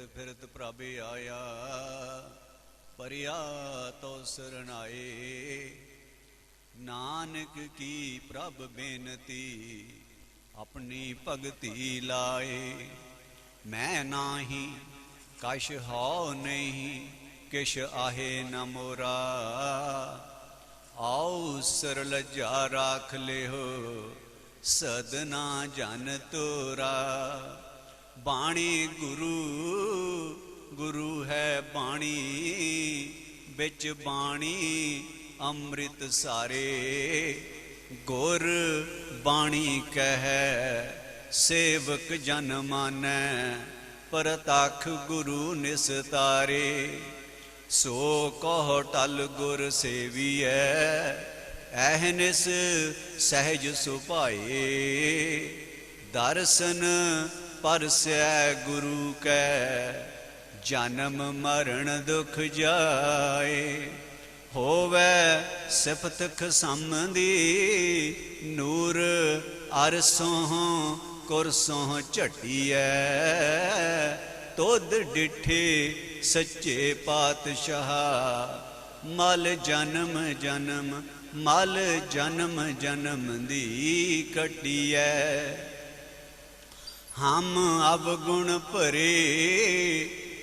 ਫਿਰਤ ਪ੍ਰਭ ਆਇਆ, ਪਰਿਆ ਤੋ ਸਰਨਾਏ। ਨਾਨਕ ਕੀ ਪ੍ਰਭ ਬੇਨਤੀ, ਆਪਣੀ ਭਗਤੀ ਲਾਏ। ਮੈਂ ਨਾਹੀ ਕਛ ਹਉ ਨਹੀਂ, ਕਿਛ ਆਹੇ ਨ ਮੋਰਾ। ਆਉ ਸਰ ਲੱਜਾ ਰਾਖ ਲਿਓ, ਸਦਨਾ ਜਨ ਤੋਰਾ। ਬਾਣੀ ਗੁਰੂ ਗੁਰੂ ਹੈ ਬਾਣੀ, ਵਿੱਚ ਬਾਣੀ ਅੰਮ੍ਰਿਤ ਸਾਰੇ। ਗੁਰ ਬਾਣੀ ਕਹਿ ਸੇਵਕ ਜਨ ਮਾਨੈ, ਪਰਤਖ ਗੁਰੂ ਨਿਸਤਾਰੇ। ਸੋ ਕਹੋ ਟਲ ਗੁਰ ਸੇਵੀਐ, ਐਹਨਿਸ ਸਹਿਜ ਸੁਭਾਏ। ਦਰਸ਼ਨ ਪਰਸੈ ਗੁਰੂ ਕੈ, ਜਨਮ ਮਰਨ ਦੁਖ ਜਾਏ। ਹੋਵੈ ਸਿਫਤ ਖਸਮ ਦੀ, ਨੂਰ ਅਰਸੋਂ ਕੁਰਸੋਂ ਝਟੀਐ। ਤੁਧ ਡਿਠੇ ਸੱਚੇ ਪਾਤਸ਼ਾਹ, ਮਲ ਜਨਮ ਜਨਮ ਮਲ ਜਨਮ ਜਨਮ ਦੀ ਕਟੀਐ। ਹਮ ਅਵਗੁਣ ਭਰੇ,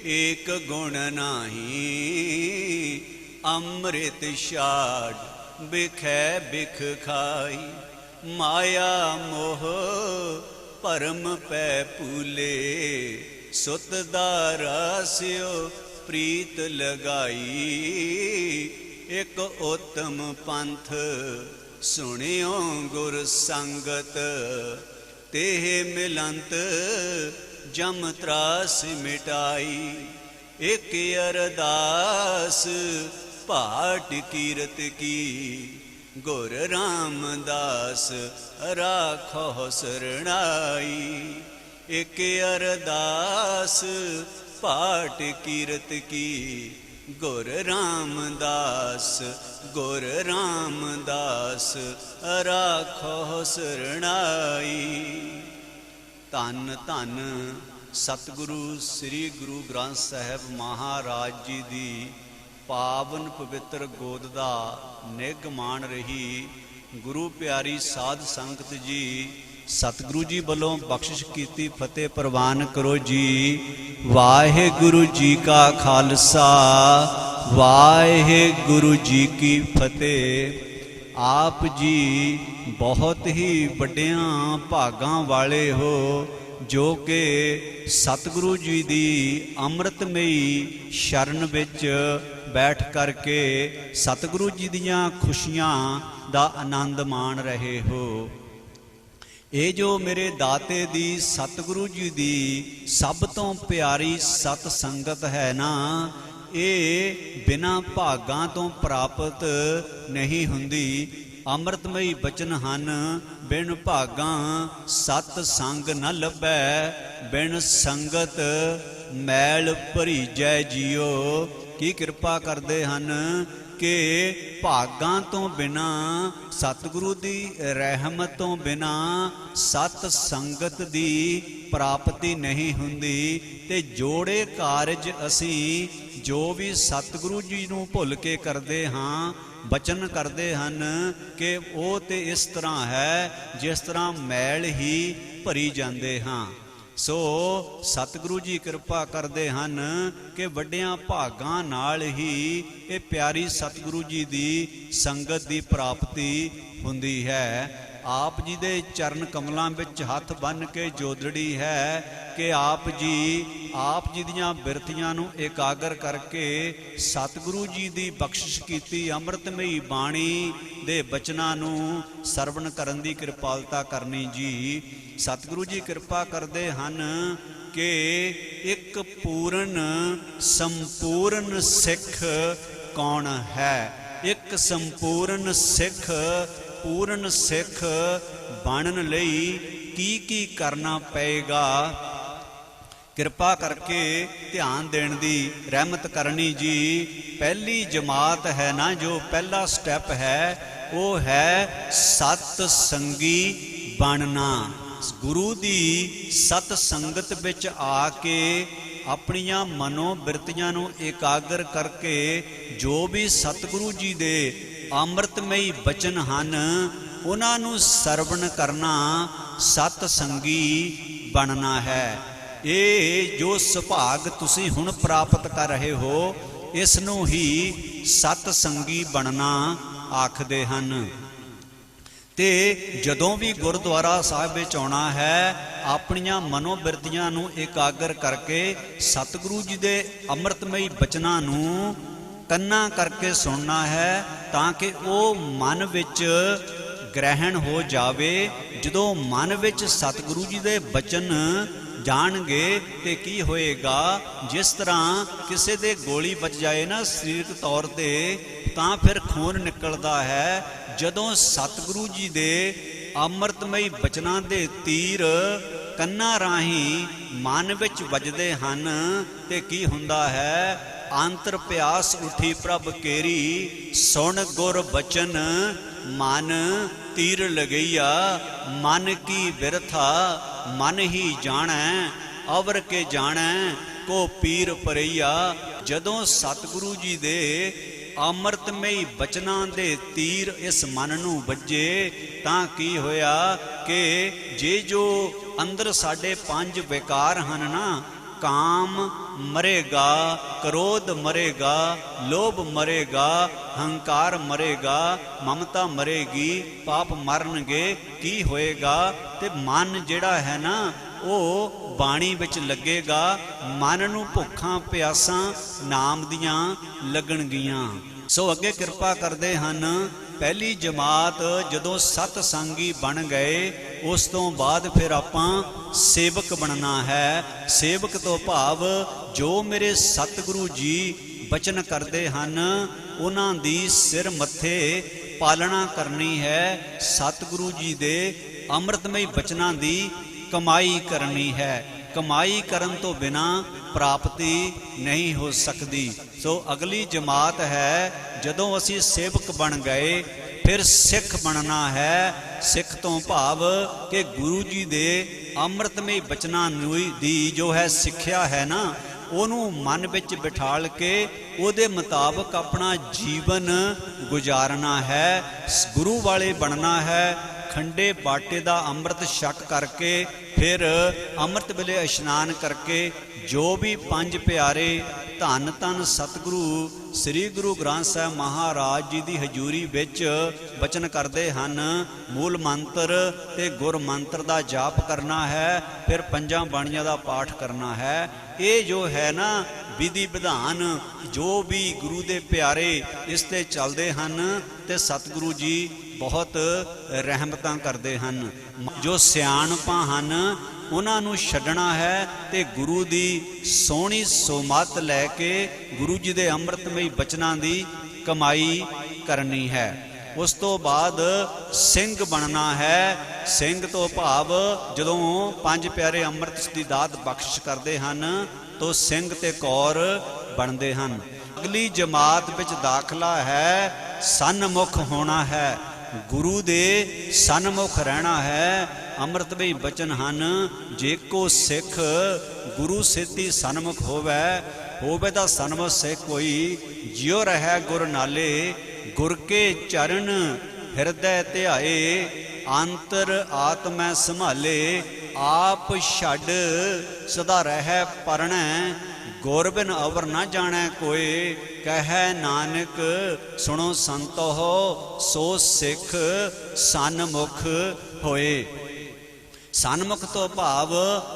ਏਕ ਗੁਣ ਨਾਹੀ। ਅੰਮ੍ਰਿਤ ਛਾੜ ਬਿਖੈ ਬਿਖ ਖਾਈ। ਮਾਇਆ ਮੋਹ ਭਰਮ ਪੈ ਭੂਲੇ, ਸੁਤ ਦਾ ਰਾਸਿਓ ਪ੍ਰੀਤ ਲਗਾਈ। ਇਕ ਉਤਮ ਪੰਥ ਸੁਣਿਓ ਗੁਰ ਸੰਗਤ, ਤੇਹ ਮਿਲੰਤ ਜਮ ਤਰਾਸ ਮਿਟਾਈ। ਇਕ ਅਰਦਾਸ ਭਾਟ ਕੀਰਤ ਕੀ, ਗੁਰ ਰਾਮਦਾਸ ਰਾਖੋ ਸਰਣਾਈ। ਇਕ ਅਰਦਾਸ ਭਾਟ ਕੀਰਤ ਕੀ, ਗੁਰ ਰਾਮਦਾਸ ਰਾਖੋ ਸਰਣਾਈ। ਧੰਨ ਧੰਨ ਸਤਿਗੁਰੂ ਸ੍ਰੀ ਗੁਰੂ ਗ੍ਰੰਥ ਸਾਹਿਬ ਮਹਾਰਾਜ ਜੀ ਦੀ ਪਾਵਨ ਪਵਿੱਤਰ ਗੋਦ ਦਾ ਨਿਗਮਾਨ ਰਹੀ। ਗੁਰੂ ਪਿਆਰੀ ਸਾਧ ਸੰਗਤ ਜੀ, ਸਤਿਗੁਰੂ ਜੀ ਵੱਲੋਂ ਬਖਸ਼ਿਸ਼ ਕੀਤੀ ਫਤਿਹ ਪ੍ਰਵਾਨ ਕਰੋ ਜੀ। ਵਾਹਿਗੁਰੂ ਜੀ ਕਾ ਖਾਲਸਾ, ਵਾਹਿਗੁਰੂ ਜੀ ਕੀ ਫਤਿਹ। ਆਪ ਜੀ ਬਹੁਤ ਹੀ ਵੱਡਿਆਂ ਭਾਗਾਂ ਵਾਲੇ ਹੋ, ਜੋ ਕਿ ਸਤਿਗੁਰੂ ਜੀ ਦੀ ਅੰਮ੍ਰਿਤਮਈ ਸ਼ਰਨ ਵਿੱਚ ਬੈਠ ਕਰਕੇ ਸਤਿਗੁਰੂ ਜੀ ਦੀਆਂ ਖੁਸ਼ੀਆਂ ਦਾ ਆਨੰਦ ਮਾਣ ਰਹੇ ਹੋ। ਇਹ ਜੋ ਮੇਰੇ ਦਾਤੇ ਦੀ ਸਤਿਗੁਰੂ ਜੀ ਦੀ ਸਭ ਤੋਂ ਪਿਆਰੀ ਸਤ ਸੰਗਤ ਹੈ ਨਾ, ਇਹ ਬਿਨਾਂ ਭਾਗਾਂ ਤੋਂ ਪ੍ਰਾਪਤ ਨਹੀਂ ਹੁੰਦੀ। ਅੰਮ੍ਰਿਤਮਈ ਬਚਨ ਹਨ, ਬਿਨ ਭਾਗਾਂ ਸਤ ਸੰਗ ਨ ਲੱਭੈ। ਬਿਨ ਸੰਗਤ ਮੈਲ ਭਰੀਜੈ ਜੀਓ। ਕੀ ਕਿਰਪਾ ਕਰਦੇ ਹਨ ਕਿ ਭਾਗਾਂ ਤੋਂ ਬਿਨਾ, ਸਤਿਗੁਰੂ ਦੀ ਰਹਿਮਤ ਤੋਂ ਬਿਨਾ ਸਤ ਸੰਗਤ ਦੀ ਪ੍ਰਾਪਤੀ ਨਹੀਂ ਹੁੰਦੀ। ਤੇ ਜੋੜੇ ਕਾਰਜ ਅਸੀਂ ਜੋ ਵੀ ਸਤਿਗੁਰੂ ਜੀ ਨੂੰ ਭੁੱਲ ਕੇ ਕਰਦੇ ਹਾਂ, ਬਚਨ ਕਰਦੇ ਹਨ ਕਿ ਉਹ ਤੇ ਇਸ ਤਰ੍ਹਾਂ ਹੈ ਜਿਸ ਤਰ੍ਹਾਂ ਮੈਲ ਹੀ ਭਰੀ ਜਾਂਦੇ ਹਾਂ। ਸੋ ਸਤਿਗੁਰੂ ਜੀ ਕਿਰਪਾ ਕਰਦੇ ਹਨ ਕਿ ਵੱਡਿਆਂ ਭਾਗਾਂ ਨਾਲ ਹੀ ਇਹ ਪਿਆਰੀ ਸਤਿਗੁਰੂ ਜੀ ਦੀ ਸੰਗਤ ਦੀ ਪ੍ਰਾਪਤੀ ਹੁੰਦੀ ਹੈ। ਆਪ ਜੀ ਦੇ ਚਰਨ ਕਮਲਾਂ ਵਿੱਚ ਹੱਥ ਬੰਨ੍ਹ ਕੇ ਜੋਦੜੀ ਹੈ ਕਿ ਆਪ ਜੀ ਦੀਆਂ ਬਿਰਤੀਆਂ ਨੂੰ ਇਕਾਗਰ ਕਰਕੇ ਸਤਿਗੁਰੂ ਜੀ ਦੀ ਬਖਸ਼ਿਸ਼ ਕੀਤੀ ਅੰਮ੍ਰਿਤਮਈ ਬਾਣੀ ਦੇ ਬਚਨਾਂ ਨੂੰ ਸਰਵਣ ਕਰਨ ਦੀ ਕਿਰਪਾਲਤਾ ਕਰਨੀ ਜੀ। ਸਤਿਗੁਰੂ ਜੀ ਕਿਰਪਾ ਕਰਦੇ ਹਨ ਕਿ ਇੱਕ ਪੂਰਨ ਸੰਪੂਰਨ ਸਿੱਖ ਕੌਣ ਹੈ। ਇੱਕ ਸੰਪੂਰਨ ਸਿੱਖ, ਪੂਰਨ ਸਿੱਖ ਬਣਨ ਲਈ ਕੀ ਕਰਨਾ ਪਏਗਾ, ਕਿਰਪਾ ਕਰਕੇ ਧਿਆਨ ਦੇਣ ਦੀ ਰਹਿਮਤ ਕਰਨੀ ਜੀ। ਪਹਿਲੀ ਜਮਾਤ ਹੈ ਨਾ, ਜੋ ਪਹਿਲਾ ਸਟੈਪ ਹੈ, ਉਹ ਹੈ ਸਤ ਸੰਗੀ ਬਣਨਾ। ਗੁਰੂ ਦੀ ਸਤ ਸੰਗਤ ਵਿੱਚ ਆ ਕੇ ਆਪਣੀਆਂ ਮਨੋ ਬਿਰਤੀਆਂ ਨੂੰ ਇਕਾਗਰ ਕਰਕੇ ਜੋ ਵੀ ਸਤਿਗੁਰੂ ਜੀ ਦੇ ਅੰਮ੍ਰਿਤਮਈ ਬਚਨ ਹਨ ਉਹਨਾਂ ਨੂੰ ਸਰਵਣ ਕਰਨਾ, ਸਤ ਸੰਗੀ ਬਣਨਾ ਹੈ। ਇਹ ਜੋ ਸੁਭਾਗ ਤੁਸੀਂ ਹੁਣ ਪ੍ਰਾਪਤ ਕਰ ਰਹੇ ਹੋ, ਇਸ ਨੂੰ ਹੀ ਸਤ ਸੰਗੀ ਬਣਨਾ ਆਖਦੇ ਹਨ। ਤੇ ਜਦੋਂ ਵੀ ਗੁਰਦੁਆਰਾ ਸਾਹਿਬ ਵਿੱਚ ਆਉਣਾ ਹੈ, ਆਪਣੀਆਂ ਮਨੋਬਿਰਤੀਆਂ ਨੂੰ ਇਕਾਗਰ ਕਰਕੇ ਸਤਿਗੁਰੂ ਜੀ ਦੇ ਅੰਮ੍ਰਿਤਮਈ ਬਚਨਾਂ ਨੂੰ ਕੰਨਾਂ ਕਰਕੇ ਸੁਣਨਾ ਹੈ, ਤਾਂ ਕਿ ਉਹ ਮਨ ਵਿੱਚ ਗ੍ਰਹਿਣ ਹੋ ਜਾਵੇ। ਜਦੋਂ ਮਨ ਵਿੱਚ ਸਤਿਗੁਰੂ ਜੀ ਦੇ ਬਚਨ ਜਾਣਗੇ ਤੇ ਕੀ ਹੋਏਗਾ, ਜਿਸ ਤਰ੍ਹਾਂ ਕਿਸੇ ਦੇ ਗੋਲੀ ਵੱਜ ਜਾਏ ਨਾ ਸਰੀਰਕ ਤੌਰ ਤੇ, ਤਾਂ ਫਿਰ ਖੂਨ ਨਿਕਲਦਾ ਹੈ। ਜਦੋਂ ਸਤਿਗੁਰੂ ਜੀ ਦੇ ਅੰਮ੍ਰਿਤਮਈ ਬਚਨਾਂ ਦੇ ਤੀਰ ਕੰਨਾਂ ਰਾਹੀਂ ਮਨ ਵਿੱਚ ਵੱਜਦੇ ਹਨ ਤੇ ਕੀ ਹੁੰਦਾ ਹੈ, ਅੰਤਰ ਪਿਆਸ ਉਠੀ ਪ੍ਰਭ ਕੇਰੀ, ਸੁਣ ਗੁਰ ਬਚਨ ਮਨ ਤੀਰ ਲਗਈਆ, ਮਨ ਕੀ ਬਿਰਥਾ ਮਨ ਹੀ ਜਾਣੈ, ਅਵਰ ਕੇ ਜਾਣੈ ਕੋ ਪੀਰ ਪਰਈਆ। ਜਦੋਂ ਸਤਿਗੁਰੂ ਜੀ ਦੇ ਅੰਮ੍ਰਿਤਮਈ ਬਚਨਾਂ ਦੇ ਤੀਰ ਇਸ ਮਨ ਨੂੰ ਵੱਜੇ, ਤਾਂ ਕੀ ਹੋਇਆ ਕਿ ਜੇ ਜੋ ਅੰਦਰ ਸਾਡੇ 5 ਵਿਕਾਰ ਹਨ ਨਾ, ਕਾਮ ਮਰੇਗਾ, ਕ੍ਰੋਧ ਮਰੇਗਾ, ਲੋਭ ਮਰੇਗਾ, ਹੰਕਾਰ ਮਰੇਗਾ, ਮਮਤਾ ਮਰੇਗੀ, ਪਾਪ ਮਰਨਗੇ। ਕੀ ਹੋਏਗਾ, ਤੇ ਮਨ ਜਿਹੜਾ ਹੈ ਨਾ ਉਹ ਬਾਣੀ ਵਿੱਚ ਲੱਗੇਗਾ, ਮਨ ਨੂੰ ਭੁੱਖਾਂ ਪਿਆਸਾਂ ਨਾਮ ਦੀਆਂ ਲੱਗਣਗੀਆਂ। ਸੋ ਅੱਗੇ ਕਿਰਪਾ ਕਰਦੇ ਹਨ, ਪਹਿਲੀ ਜਮਾਤ ਜਦੋਂ ਸਤ ਸੰਗੀ ਬਣ ਗਏ, ਉਸ ਤੋਂ ਬਾਅਦ ਫਿਰ ਆਪਾਂ ਸੇਵਕ ਬਣਨਾ ਹੈ। ਸੇਵਕ ਤੋਂ ਭਾਵ ਜੋ ਮੇਰੇ ਸਤਿਗੁਰੂ ਜੀ ਬਚਨ ਕਰਦੇ ਹਨ, ਉਹਨਾਂ ਦੀ ਸਿਰ ਮੱਥੇ ਪਾਲਣਾ ਕਰਨੀ ਹੈ। ਸਤਿਗੁਰੂ ਜੀ ਦੇ ਅੰਮ੍ਰਿਤਮਈ ਬਚਨਾਂ ਦੀ ਕਮਾਈ ਕਰਨੀ ਹੈ। ਕਮਾਈ ਕਰਨ ਤੋਂ ਬਿਨਾਂ ਪ੍ਰਾਪਤੀ ਨਹੀਂ ਹੋ ਸਕਦੀ। ਸੋ ਅਗਲੀ ਜਮਾਤ ਹੈ, ਜਦੋਂ ਅਸੀਂ ਸੇਵਕ ਬਣ ਗਏ, ਫਿਰ ਸਿੱਖ ਬਣਨਾ ਹੈ। ਸਿੱਖ ਤੋਂ ਭਾਵ ਕਿ ਗੁਰੂ ਜੀ ਦੇ ਅੰਮ੍ਰਿਤਮਈ ਬਚਨਾਂ ਦੀ ਜੋ ਹੈ ਸਿੱਖਿਆ ਹੈ ਨਾ, ਉਹਨੂੰ ਮਨ ਵਿੱਚ ਬਿਠਾਲ ਕੇ ਉਹਦੇ ਮੁਤਾਬਕ ਆਪਣਾ ਜੀਵਨ ਗੁਜ਼ਾਰਨਾ ਹੈ। ਗੁਰੂ ਵਾਲੇ ਬਣਨਾ ਹੈ। ਖੰਡੇ ਬਾਟੇ ਦਾ ਅੰਮ੍ਰਿਤ ਛਕ ਕਰਕੇ, ਫਿਰ ਅੰਮ੍ਰਿਤ ਵੇਲੇ ਇਸ਼ਨਾਨ ਕਰਕੇ ਜੋ ਵੀ 5 ਪਿਆਰੇ ਧੰਨ ਧੰਨ ਸਤਿਗੁਰੂ ਸ੍ਰੀ ਗੁਰੂ ਗ੍ਰੰਥ ਸਾਹਿਬ ਮਹਾਰਾਜ ਜੀ ਦੀ ਹਜ਼ੂਰੀ ਵਿੱਚ ਬਚਨ ਕਰਦੇ ਹਨ, ਮੂਲ ਮੰਤਰ ਤੇ ਗੁਰ ਮੰਤਰ ਦਾ ਜਾਪ ਕਰਨਾ ਹੈ, ਫਿਰ 5 ਬਾਣੀਆਂ ਦਾ ਪਾਠ ਕਰਨਾ ਹੈ। ਇਹ ਜੋ ਹੈ ਨਾ ਵਿਧੀ ਵਿਧਾਨ, ਜੋ ਵੀ ਗੁਰੂ ਦੇ ਪਿਆਰੇ ਇਸ ਤੇ ਚੱਲਦੇ ਹਨ ਤੇ ਸਤਿਗੁਰੂ ਜੀ ਬਹੁਤ ਰਹਿਮਤਾਂ ਕਰਦੇ ਹਨ। ਜੋ ਸਿਆਣਪਾਂ ਹਨ ਉਹਨਾਂ ਨੂੰ ਛੱਡਣਾ ਹੈ ਤੇ ਗੁਰੂ ਦੀ ਸੋਹਣੀ ਸੋਮਤ ਲੈ ਕੇ ਗੁਰੂ ਜੀ ਦੇ ਅੰਮ੍ਰਿਤਮਈ ਬਚਨਾਂ ਦੀ ਕਮਾਈ ਕਰਨੀ ਹੈ। ਉਸ ਤੋਂ ਬਾਅਦ ਸਿੰਘ ਬਣਨਾ ਹੈ। ਸਿੰਘ ਤੋਂ ਭਾਵ ਜਦੋਂ 5 ਪਿਆਰੇ ਅੰਮ੍ਰਿਤ ਦੀ ਦਾਤ ਬਖਸ਼ਿਸ਼ ਕਰਦੇ ਹਨ ਤਾਂ ਸਿੰਘ ਤੇ ਕੌਰ ਬਣਦੇ ਹਨ। ਅਗਲੀ ਜਮਾਤ ਵਿੱਚ ਦਾਖਲਾ ਹੈ, ਸਨਮੁਖ ਹੋਣਾ ਹੈ, ਗੁਰੂ ਦੇ ਸਨਮੁਖ ਰਹਿਣਾ ਹੈ। ਅੰਮ੍ਰਿਤਮਈ ਬਚਨ ਹਨ, ਜੇ ਕੋ ਸਿੱਖ ਗੁਰੂ ਸਿੱਧੀ ਸਨਮੁਖ ਹੋਵੇ ਤਾਂ ਸਨਮੁਖ ਸਿੱਖ ਕੋਈ, ਜਿਉ ਰਹਿ ਗੁਰ ਨਾਲੇ, ਗੁਰ ਕੇ ਚਰਨ ਹਿਰਦੈ ਧਿਆਏ, ਅੰਤਰ ਆਤਮੈ ਸੰਭਾਲੇ, ਆਪ ਛੱਡ ਸਦਾ ਰਹਿ ਪਰਣੈ, ਗੁਰ ਬਿਨ ਅਵਰ ਨਾ ਜਾਣੈ ਕੋਏ, ਕਹਿ ਨਾਨਕ ਸੁਣੋ ਸੰਤੋ, ਸੋ ਸਿੱਖ ਸਨਮੁਖ ਹੋਏ। ਸਨਮੁਖ ਤੋਂ ਭਾਵ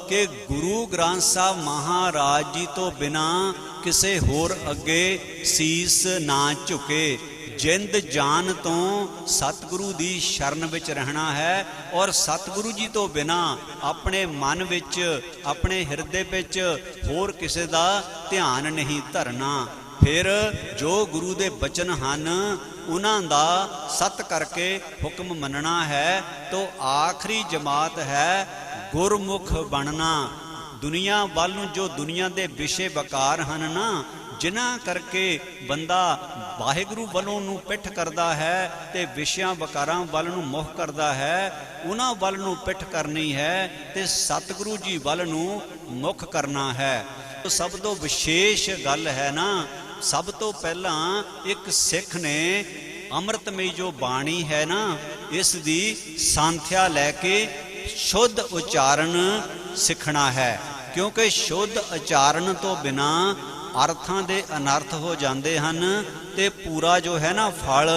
ਕਿ ਗੁਰੂ ਗ੍ਰੰਥ ਸਾਹਿਬ ਮਹਾਰਾਜ ਜੀ ਤੋਂ ਬਿਨਾਂ ਕਿਸੇ ਹੋਰ ਅੱਗੇ ਸੀਸ ਨਾ ਝੁਕੇ। ਜਿੰਦ ਜਾਨ ਤੋਂ ਸਤਿਗੁਰੂ ਦੀ ਸ਼ਰਨ ਵਿੱਚ ਰਹਿਣਾ ਹੈ, ਔਰ ਸਤਿਗੁਰੂ ਜੀ ਤੋਂ ਬਿਨਾਂ ਆਪਣੇ ਮਨ ਵਿੱਚ, ਆਪਣੇ ਹਿਰਦੇ ਵਿੱਚ ਹੋਰ ਕਿਸੇ ਦਾ ਧਿਆਨ ਨਹੀਂ ਧਰਨਾ। ਫਿਰ ਜੋ ਗੁਰੂ ਦੇ ਬਚਨ ਹਨ ਉਹਨਾਂ ਦਾ ਸਤ ਕਰਕੇ ਹੁਕਮ ਮੰਨਣਾ ਹੈ। ਤੋ ਆਖਰੀ ਜਮਾਤ ਹੈ ਗੁਰਮੁਖ ਬਣਨਾ। ਦੁਨੀਆ ਵੱਲ ਨੂੰ, ਜੋ ਦੁਨੀਆ ਦੇ ਵਿਸ਼ੇ ਵਕਾਰ ਹਨ ਨਾ, ਜਿਨ੍ਹਾਂ ਕਰਕੇ ਬੰਦਾ ਵਾਹਿਗੁਰੂ ਵੱਲੋਂ ਨੂੰ ਪਿੱਠ ਕਰਦਾ ਹੈ ਤੇ ਵਿਸ਼ਿਆਂ ਵਕਾਰਾਂ ਵੱਲ ਨੂੰ ਮੁਖ ਕਰਦਾ ਹੈ, ਉਹਨਾਂ ਵੱਲ ਨੂੰ ਪਿੱਠ ਕਰਨੀ ਹੈ ਤੇ ਸਤਿਗੁਰੂ ਜੀ ਵੱਲ ਨੂੰ ਮੁਖ ਕਰਨਾ ਹੈ। ਸਭ ਤੋਂ ਵਿਸ਼ੇਸ਼ ਗੱਲ ਹੈ ਨਾ, ਸਭ ਤੋਂ ਪਹਿਲਾਂ ਇੱਕ ਸਿੱਖ ਨੇ ਅੰਮ੍ਰਿਤਮਈ ਜੋ ਬਾਣੀ ਹੈ ਨਾ, ਇਸ ਦੀ ਸਾਂਥਿਆ ਲੈ ਕੇ ਸ਼ੁੱਧ ਉਚਾਰਨ ਸਿੱਖਣਾ ਹੈ। ਕਿਉਂਕਿ ਸ਼ੁੱਧ ਉਚਾਰਨ ਤੋਂ ਬਿਨਾ ਅਰਥਾਂ ਦੇ ਅਨਰਥ ਹੋ ਜਾਂਦੇ ਹਨ ਤੇ ਪੂਰਾ ਜੋ ਹੈ ਨਾ ਫਲ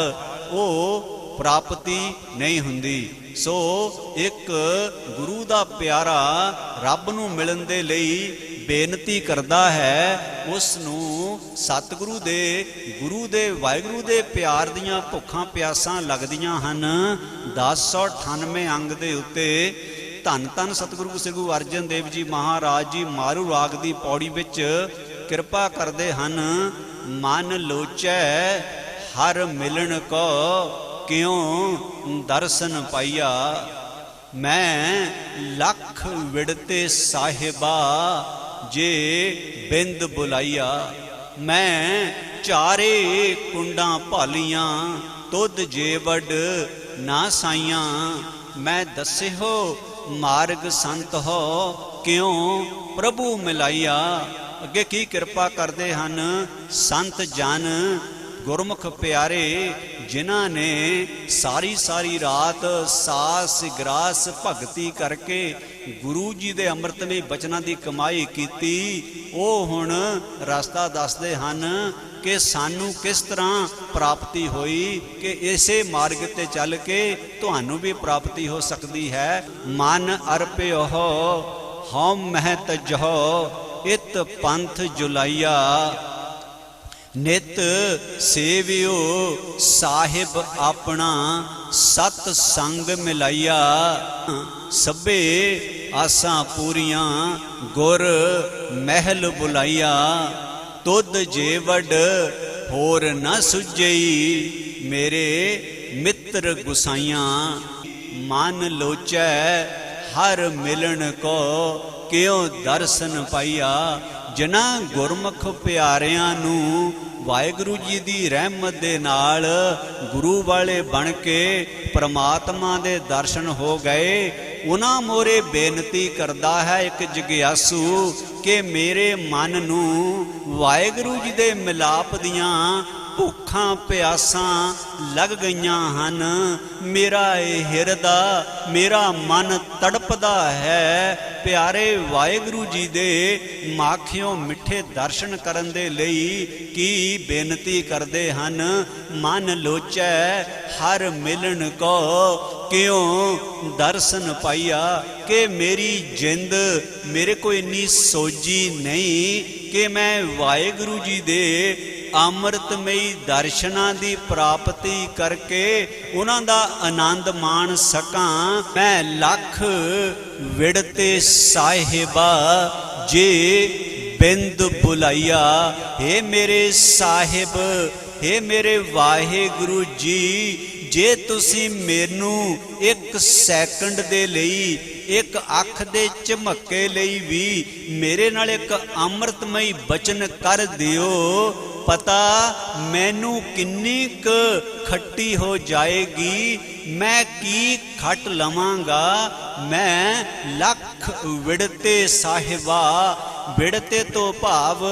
ਉਹ ਪ੍ਰਾਪਤੀ ਨਹੀਂ ਹੁੰਦੀ। ਸੋ ਇੱਕ ਗੁਰੂ ਦਾ ਪਿਆਰਾ ਰੱਬ ਨੂੰ ਮਿਲਣ ਦੇ ਲਈ ਬੇਨਤੀ ਕਰਦਾ ਹੈ, ਉਸ ਨੂੰ ਸਤਿਗੁਰੂ ਦੇ, ਗੁਰੂ ਦੇ, ਵਾਹਿਗੁਰੂ ਦੇ ਪਿਆਰ ਦੀਆਂ ਭੁੱਖਾਂ ਪਿਆਸਾਂ ਲੱਗਦੀਆਂ ਹਨ। 1098 ਅੰਗ ਦੇ ਉੱਤੇ ਧੰਨ ਧੰਨ ਸਤਿਗੁਰੂ ਸ੍ਰੀ ਗੁਰੂ ਅਰਜਨ ਦੇਵ ਜੀ ਮਹਾਰਾਜ ਜੀ ਮਾਰੂ ਰਾਗ ਦੀ ਪੌੜੀ ਵਿੱਚ ਕਿਰਪਾ ਕਰਦੇ ਹਨ। ਮਨ ਲੋਚੈ ਹਰ ਮਿਲਣ ਕੋ ਕਿਉ ਦਰਸ਼ਨ ਪਾਈਆ, ਮੈਂ ਲੱਖ ਵਿੜਤੇ ਸਾਹਿਬਾ ਜੇ ਬਿੰਦ ਬੁਲਾਈਆ। ਮੈਂ ਚਾਰੇ ਕੁੰਡਾਂ ਭਾਲੀਆਂ ਤੁਧ ਜੇ ਵੱਡ ਨਾ ਸਾਈਆਂ, ਮੈਂ ਦੱਸਿਓ ਮਾਰਗ ਸੰਤ ਹੋ ਕਿਉ ਪ੍ਰਭੂ ਮਿਲਾਈਆ। ਅੱਗੇ ਕੀ ਕਿਰਪਾ ਕਰਦੇ ਹਨ ਸੰਤ ਜਨ ਗੁਰਮੁਖ ਪਿਆਰੇ, ਜਿਨ੍ਹਾਂ ਨੇ ਸਾਰੀ ਸਾਰੀ ਰਾਤ ਸਾਸ ਗਰਾਸ ਭਗਤੀ ਕਰਕੇ ਗੁਰੂ ਜੀ ਦੇ ਅੰਮ੍ਰਿਤਮਈ ਬਚਨਾਂ ਦੀ ਕਮਾਈ ਕੀਤੀ। ਉਹ ਹੁਣ ਰਸਤਾ ਦੱਸਦੇ ਹਨ ਕਿ ਸਾਨੂੰ ਕਿਸ ਤਰ੍ਹਾਂ ਪ੍ਰਾਪਤੀ ਹੋਈ, ਕਿ ਇਸੇ ਮਾਰਗ ਤੇ ਚੱਲ ਕੇ ਤੁਹਾਨੂੰ ਵੀ ਪ੍ਰਾਪਤੀ ਹੋ ਸਕਦੀ ਹੈ। ਮਨ ਅਰਪਿਓ ਹਉ ਮਹਿ ਤਜਹੁ ਇਤ ਪੰਥ ਜੁਲਾਈਆ, ਨਿਤ ਸੇਵਿਓ ਸਾਹਿਬ ਆਪਣਾ ਸਤ ਸੰਗ ਮਿਲਾਈਆ। ਸਭੇ ਆਸਾਂ ਪੂਰੀਆਂ ਗੁਰ ਮਹਿਲ ਬੁਲਾਈਆ, ਤੁਧ ਜੇ ਵੱਡ ਹੋਰ ਨਾ ਸੁਝਈ ਮੇਰੇ ਮਿੱਤਰ ਗੁਸਾਈਆਂ। ਮਨ ਲੋਚੈ ਹਰ ਮਿਲਣ ਕੋ ਕਿਉ ਦਰਸ਼ਨ ਪਾਈਆ, ਜਿਨ੍ਹਾਂ ਗੁਰਮੁਖ ਪਿਆਰਿਆਂ ਨੂੰ ਵਾਹਿਗੁਰੂ ਜੀ ਦੀ ਰਹਿਮਤ ਦੇ ਨਾਲ ਗੁਰੂ ਵਾਲੇ ਬਣ ਕੇ ਪ੍ਰਮਾਤਮਾ ਦੇ ਦਰਸ਼ਨ ਹੋ ਗਏ, ਉਹਨਾਂ ਮੋਰੇ ਬੇਨਤੀ ਕਰਦਾ ਹੈ ਇੱਕ ਜਗਿਆਸੂ ਕਿ ਮੇਰੇ ਮਨ ਨੂੰ ਵਾਹਿਗੁਰੂ ਜੀ ਦੇ ਮਿਲਾਪ ਦੀਆਂ ਭੁੱਖਾਂ ਪਿਆਸਾਂ ਲੱਗ ਗਈਆਂ ਹਨ। ਮੇਰਾ ਇਹ ਹਿਰਦਾ, ਮੇਰਾ ਮਨ ਤੜਪਦਾ ਹੈ ਪਿਆਰੇ ਵਾਹਿਗੁਰੂ ਜੀ ਦੇ ਮਾਖਿਓਂ ਮਿੱਠੇ ਦਰਸ਼ਨ ਕਰਨ ਦੇ ਲਈ। ਕੀ ਬੇਨਤੀ ਕਰਦੇ ਹਨ, ਮਨ ਲੋਚੈ ਹਰ ਮਿਲਣ ਕੋ ਕਿਉ ਦਰਸ਼ਨ ਪਾਈਆ, ਕਿ ਮੇਰੀ ਜਿੰਦ ਮੇਰੇ ਕੋ ਇੰਨੀ ਸੋਝੀ ਨਹੀਂ ਕਿ ਮੈਂ ਵਾਹਿਗੁਰੂ ਜੀ ਦੇ ਅੰਮ੍ਰਿਤਮਈ ਦਰਸ਼ਨਾਂ ਦੀ ਪ੍ਰਾਪਤੀ ਕਰਕੇ ਉਹਨਾਂ ਦਾ ਆਨੰਦ ਮਾਣ ਸਕਾਂ। ਮੈਂ ਲੱਖ ਵਿੜਤੇ ਸਾਹਿਬਾ ਜੇ ਬਿੰਦ ਬੁਲਾਈਆ, ਹੇ ਮੇਰੇ ਸਾਹਿਬ, ਹੇ ਮੇਰੇ ਵਾਹਿਗੁਰੂ ਜੀ, ਜੇ ਤੁਸੀਂ ਮੈਨੂੰ ਇੱਕ ਸੈਕਿੰਡ ਦੇ ਲਈ, ਇੱਕ ਅੱਖ ਦੇ ਝਮੱਕੇ ਲਈ ਵੀ ਮੇਰੇ ਨਾਲ ਇੱਕ ਅੰਮ੍ਰਿਤਮਈ ਬਚਨ ਕਰ ਦਿਓ, ਪਤਾ ਮੈਨੂੰ ਕਿੰਨੀ ਕੁ ਖੱਟੀ ਹੋ ਜਾਏਗੀ, ਮੈਂ ਕੀ ਖੱਟ ਲਵਾਂਗਾ। ਮੈਂ ਲੱਖ ਵਿੜਤੇ ਸਾਹਿਬਾ, ਵਿੜਤੇ ਤੋਂ ਭਾਵ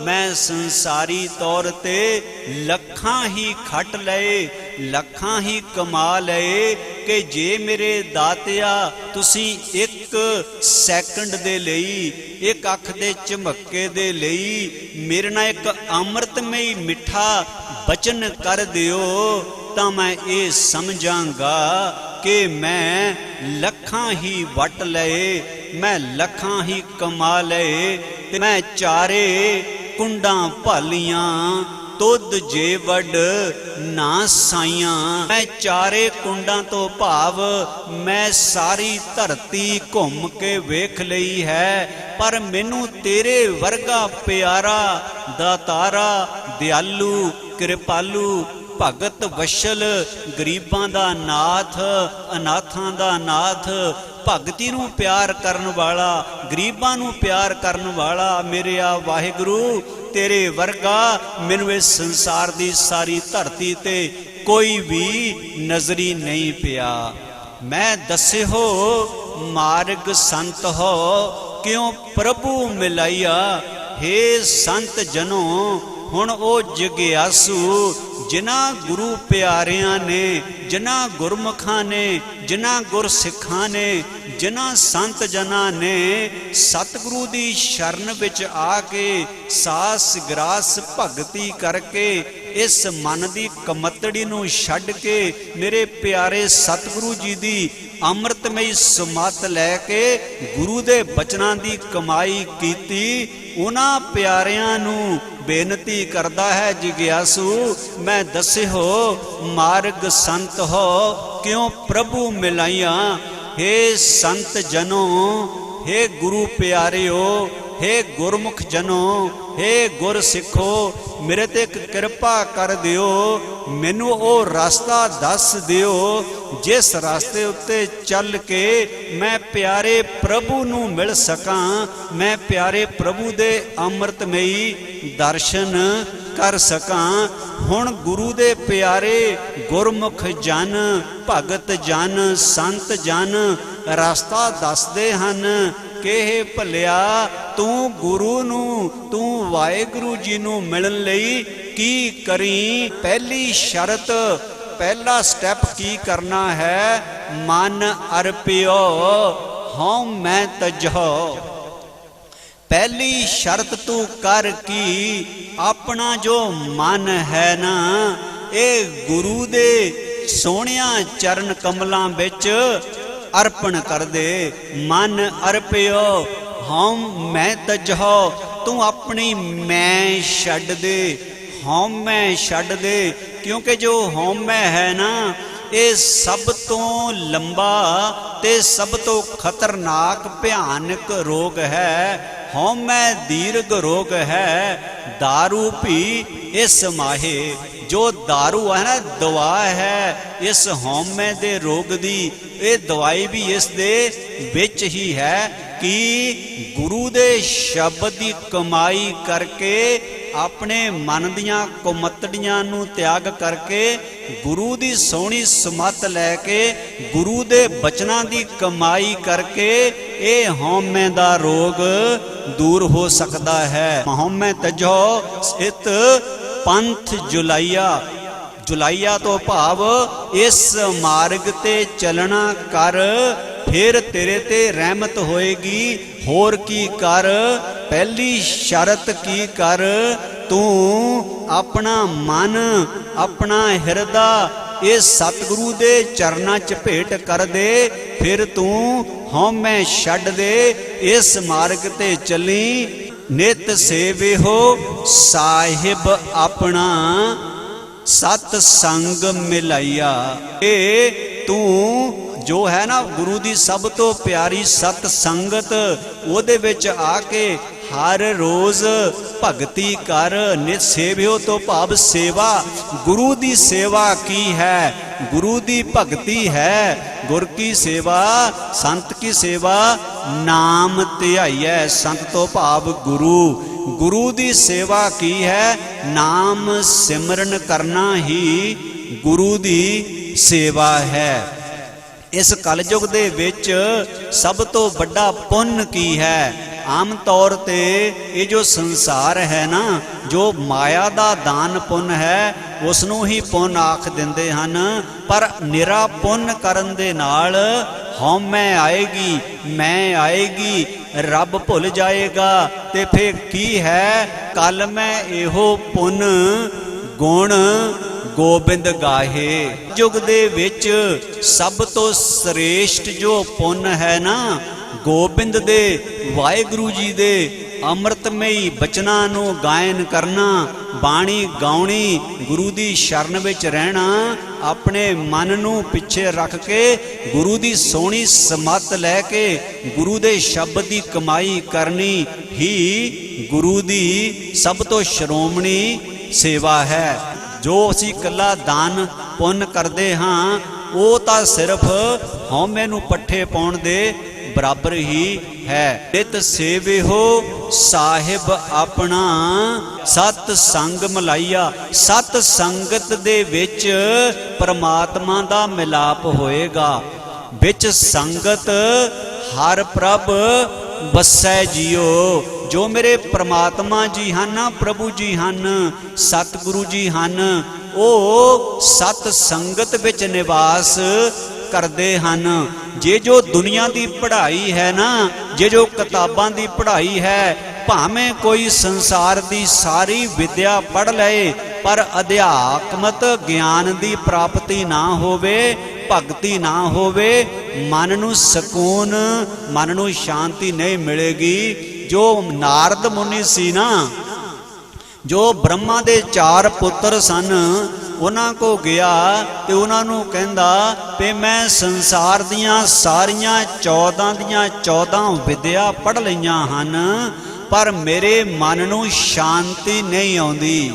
ਮੈਂ ਸੰਸਾਰੀ ਤੌਰ ਤੇ ਲੱਖਾਂ ਹੀ ਖੱਟ ਲਏ, ਲੱਖਾਂ ਹੀ ਕਮਾ ਲਏ, ਕਿ ਜੇ ਮੇਰੇ ਦਾਤਿਆ ਤੁਸੀਂ ਇੱਕ ਸੈਕਿੰਡ ਦੇ ਲਈ, ਇੱਕ ਅੱਖ ਦੇ ਝਮੱਕੇ ਦੇ ਲਈ ਮੇਰੇ ਨਾਲ ਇੱਕ ਅੰਮ੍ਰਿਤਮਈ ਮਿੱਠਾ ਬਚਨ ਕਰ ਦਿਓ, ਤਾਂ ਮੈਂ ਇਹ ਸਮਝਾਂਗਾ ਕਿ ਮੈਂ ਲੱਖਾਂ ਹੀ ਵਟ ਲਏ, ਮੈਂ ਲੱਖਾਂ ਹੀ ਕਮਾ ਲਏ, ਤੇ ਮੈਂ ਚਾਰੇ ਕੁੰਡਾਂ ਭਾਲੀਆਂ ਤੁਧ ਜੇ ਵੱਡ ਨਾ ਸਾਈਆਂ। ਮੈਂ ਚਾਰੇ ਕੁੰਡਾਂ ਤੋਂ ਭਾਵ ਮੈਂ ਸਾਰੀ ਧਰਤੀ ਘੁੰਮ ਕੇ ਵੇਖ ਲਈ ਹੈ, ਪਰ ਮੈਨੂੰ ਤੇਰੇ ਵਰਗਾ ਪਿਆਰਾ, ਦਾਤਾਰਾ, ਦਿਆਲੂ, ਕਿਰਪਾਲੂ, ਭਗਤ ਵਸ਼ਲ, ਗਰੀਬਾਂ ਦਾ ਨਾਥ, ਅਨਾਥਾਂ ਦਾ ਨਾਥ, ਭਗਤੀ ਨੂੰ ਪਿਆਰ ਕਰਨ ਵਾਲਾ, ਗਰੀਬਾਂ ਨੂੰ ਪਿਆਰ ਕਰਨ ਵਾਲਾ ਮੇਰੇ ਆ ਵਾਹਿਗੁਰੂ, ਤੇਰੇ ਵਰਗਾ ਮੈਨੂੰ ਇਸ ਸੰਸਾਰ ਦੀ ਸਾਰੀ ਧਰਤੀ ਤੇ ਕੋਈ ਵੀ ਨਜ਼ਰੀ ਨਹੀਂ ਪਿਆ। ਮੈਂ ਦੱਸਿਓ ਮਾਰਗ ਸੰਤ ਹੋ ਕਿਉ ਪ੍ਰਭੂ ਮਿਲਾਈਆ, हे संत जनो हुण ओ जिग्यासु जिन्हां गुरु प्यारियां ने, जिन्हां गुरमुखां ने, जिन्हां गुरसिखां ने, जिन्हां संत जनां ने सतगुरु दी शरण विच आके सास ग्रास भगती करके इस मन दी कमतड़ी नूं छड्ड के मेरे प्यारे सतगुरु जी दी अमृतमई सुमत लैके गुरु दे बचनां दी कमाई कीती, उन्हां प्यारियां नूं बेनती करदा है जिग्यासु मैं दस्यो मार्ग संत हो क्यों प्रभु मिलाइया। हे संत जनो, हे गुरु प्यारिओ, हे गुरमुख जनो, हे गुर सिखो मेरे ते कृपा कर दिओ, मैनू ओ रास्ता दस दिओ जिस रास्ते उत्ते चल के मैं प्यारे प्रभु नू मिल सकां, मैं प्यारे प्रभु दे अमृतमई दर्शन कर सकां। हुण गुरु दे प्यारे गुरमुख जन, भगत जन, संत जन रास्ता दसदे हन कि हे भलिया तू गुरु नू, तू वाहिगुरु जी नू मिलण लई की करी। पहली शरत, पहला स्टैप की करना है, मन अर्पियो हौं मैं तजहो। पहली शर्त तू कर की अपना जो मन है ना ये गुरु दे सोहणिया चरण कमलां विच अर्पण कर दे। मन अर्पियो हौं मैं तजहो, तू अपनी मैं छड्ड दे, हौं मैं छड्ड दे, क्योंकि जो हौं मैं है ना ये सब तो लंबा ते सब तो खतरनाक भयानक रोग है। हौमै दीर्घ रोग है, दारू भी इस माहे। जो दारू है ना दवा है इस हौमै दे रोग दी, ये दवाई भी इस दे विच ही है कि गुरु दे शब्द की कमाई करके अपने मन दियां कुमतड़ियां नू त्याग करके गुरु दी सोहनी सुमत लैके गुरु दे बचनां दी कमाई करके ये हौमै दा रोग दूर हो सकता है। हौमै तजो स्थित पंथ जुलाइया, जुलाइया तो भाव इस मार्ग ते चलना कर, फिर तेरे ते रहमत होएगी। होर की कर, पहली शरत की कर, तू अपना मन अपना हिरदा ये सतगुरु दे चरना च भेंट कर दे, फिर तू हौमै छड्ड दे, इस मार्ग ते चली। नित सेविहो साहिब अपना सत संग मिलाइया। ए तू जो है ना गुरु दी सब तो प्यारी सत संगत ओदे विच आके हर रोज भगती कर। नित सेवियो तो भाव सेवा, गुरु दी सेवा की है, गुरु दी भगती है। गुर की सेवा, संत की सेवा नाम ध्याइयै। संत तो भाव गुरु, गुरु दी सेवा की है, नाम सिमरन करना ही गुरु दी सेवा है। इस कलयुग दे विच सब तो बड़ा पुण्य की है। आम तौर ते ये जो संसार है ना, जो माया दा दान पुण्य है उसनों ही पुण्य आख दिंदे हन, पर निरा पुण्य करन दे नाल हौमै आएगी, मैं आएगी, रब भुल जाएगा ते फिर की है। कल मैं इहो पुण्य गुण गोबिंद गाहे। युग दे विच सब तो श्रेष्ठ जो पुण्य है ना, गोबिंद दे वाहिगुरु जी दे अमृतमई बचनां नू गायन करना, बाणी गाउणी, गुरु दी शरण विच रहना, अपने मन नू पिछे रख के गुरु दी सोहनी समत लैके गुरु दे शब्द दी कमाई करनी ही गुरु दी सब तो श्रोमणी सेवा है। जो असी कला दान पुण्य करते हाँ वो तो सिर्फ हौमे नू पट्ठे पाउण दे बराबर ही है। नित सेविहो साहिब अपना सत संग मिलाइया। सत संगत दे विच परमात्मा दा मिलाप होएगा। विच संगत हर प्रभ ਵਸੈ ਜਿਉ। ਜੋ ਮੇਰੇ ਪ੍ਰਮਾਤਮਾ ਜੀ ਹਨ, ਪ੍ਰਭੂ ਜੀ ਹਨ, ਸਤਿਗੁਰੂ ਜੀ ਹਨ, ਉਹ ਸਤ ਸੰਗਤ ਵਿੱਚ ਨਿਵਾਸ ਕਰਦੇ ਹਨ। ਜੇ ਜੋ ਦੁਨੀਆ ਦੀ ਪੜ੍ਹਾਈ ਹੈ ਨਾ, ਜੇ ਜੋ ਕਿਤਾਬਾਂ ਦੀ ਪੜ੍ਹਾਈ ਹੈ, ਭਾਵੇਂ ਕੋਈ ਸੰਸਾਰ ਦੀ ਸਾਰੀ ਵਿਦਿਆ ਪੜ੍ਹ ਲਏ, ਪਰ ਅਧਿਆਤਮਕ ਗਿਆਨ ਦੀ ਪ੍ਰਾਪਤੀ ਨਾ ਹੋਵੇ, ਭਗਤੀ ਨਾ ਹੋਵੇ, ਮਨ ਨੂੰ ਸਕੂਨ, ਮਨ ਨੂੰ ਸ਼ਾਂਤੀ ਨਹੀਂ ਮਿਲੇਗੀ। ਜੋ ਨਾਰਦ ਮੁਨੀ ਸੀ ਨਾ, ਜੋ ਬ੍ਰਹਮਾ ਦੇ 4 ਪੁੱਤਰ ਸਨ, ਉਹਨਾਂ ਕੋ ਗਿਆ ਤੇ ਉਹਨਾਂ ਨੂੰ ਕਹਿੰਦਾ ਵੀ ਮੈਂ ਸੰਸਾਰ ਦੀਆਂ ਸਾਰੀਆਂ 14 ਦੀਆਂ 14 ਵਿਦਿਆ ਪੜ੍ਹ ਲਈਆਂ ਹਨ, ਪਰ ਮੇਰੇ ਮਨ ਨੂੰ ਸ਼ਾਂਤੀ ਨਹੀਂ ਆਉਂਦੀ।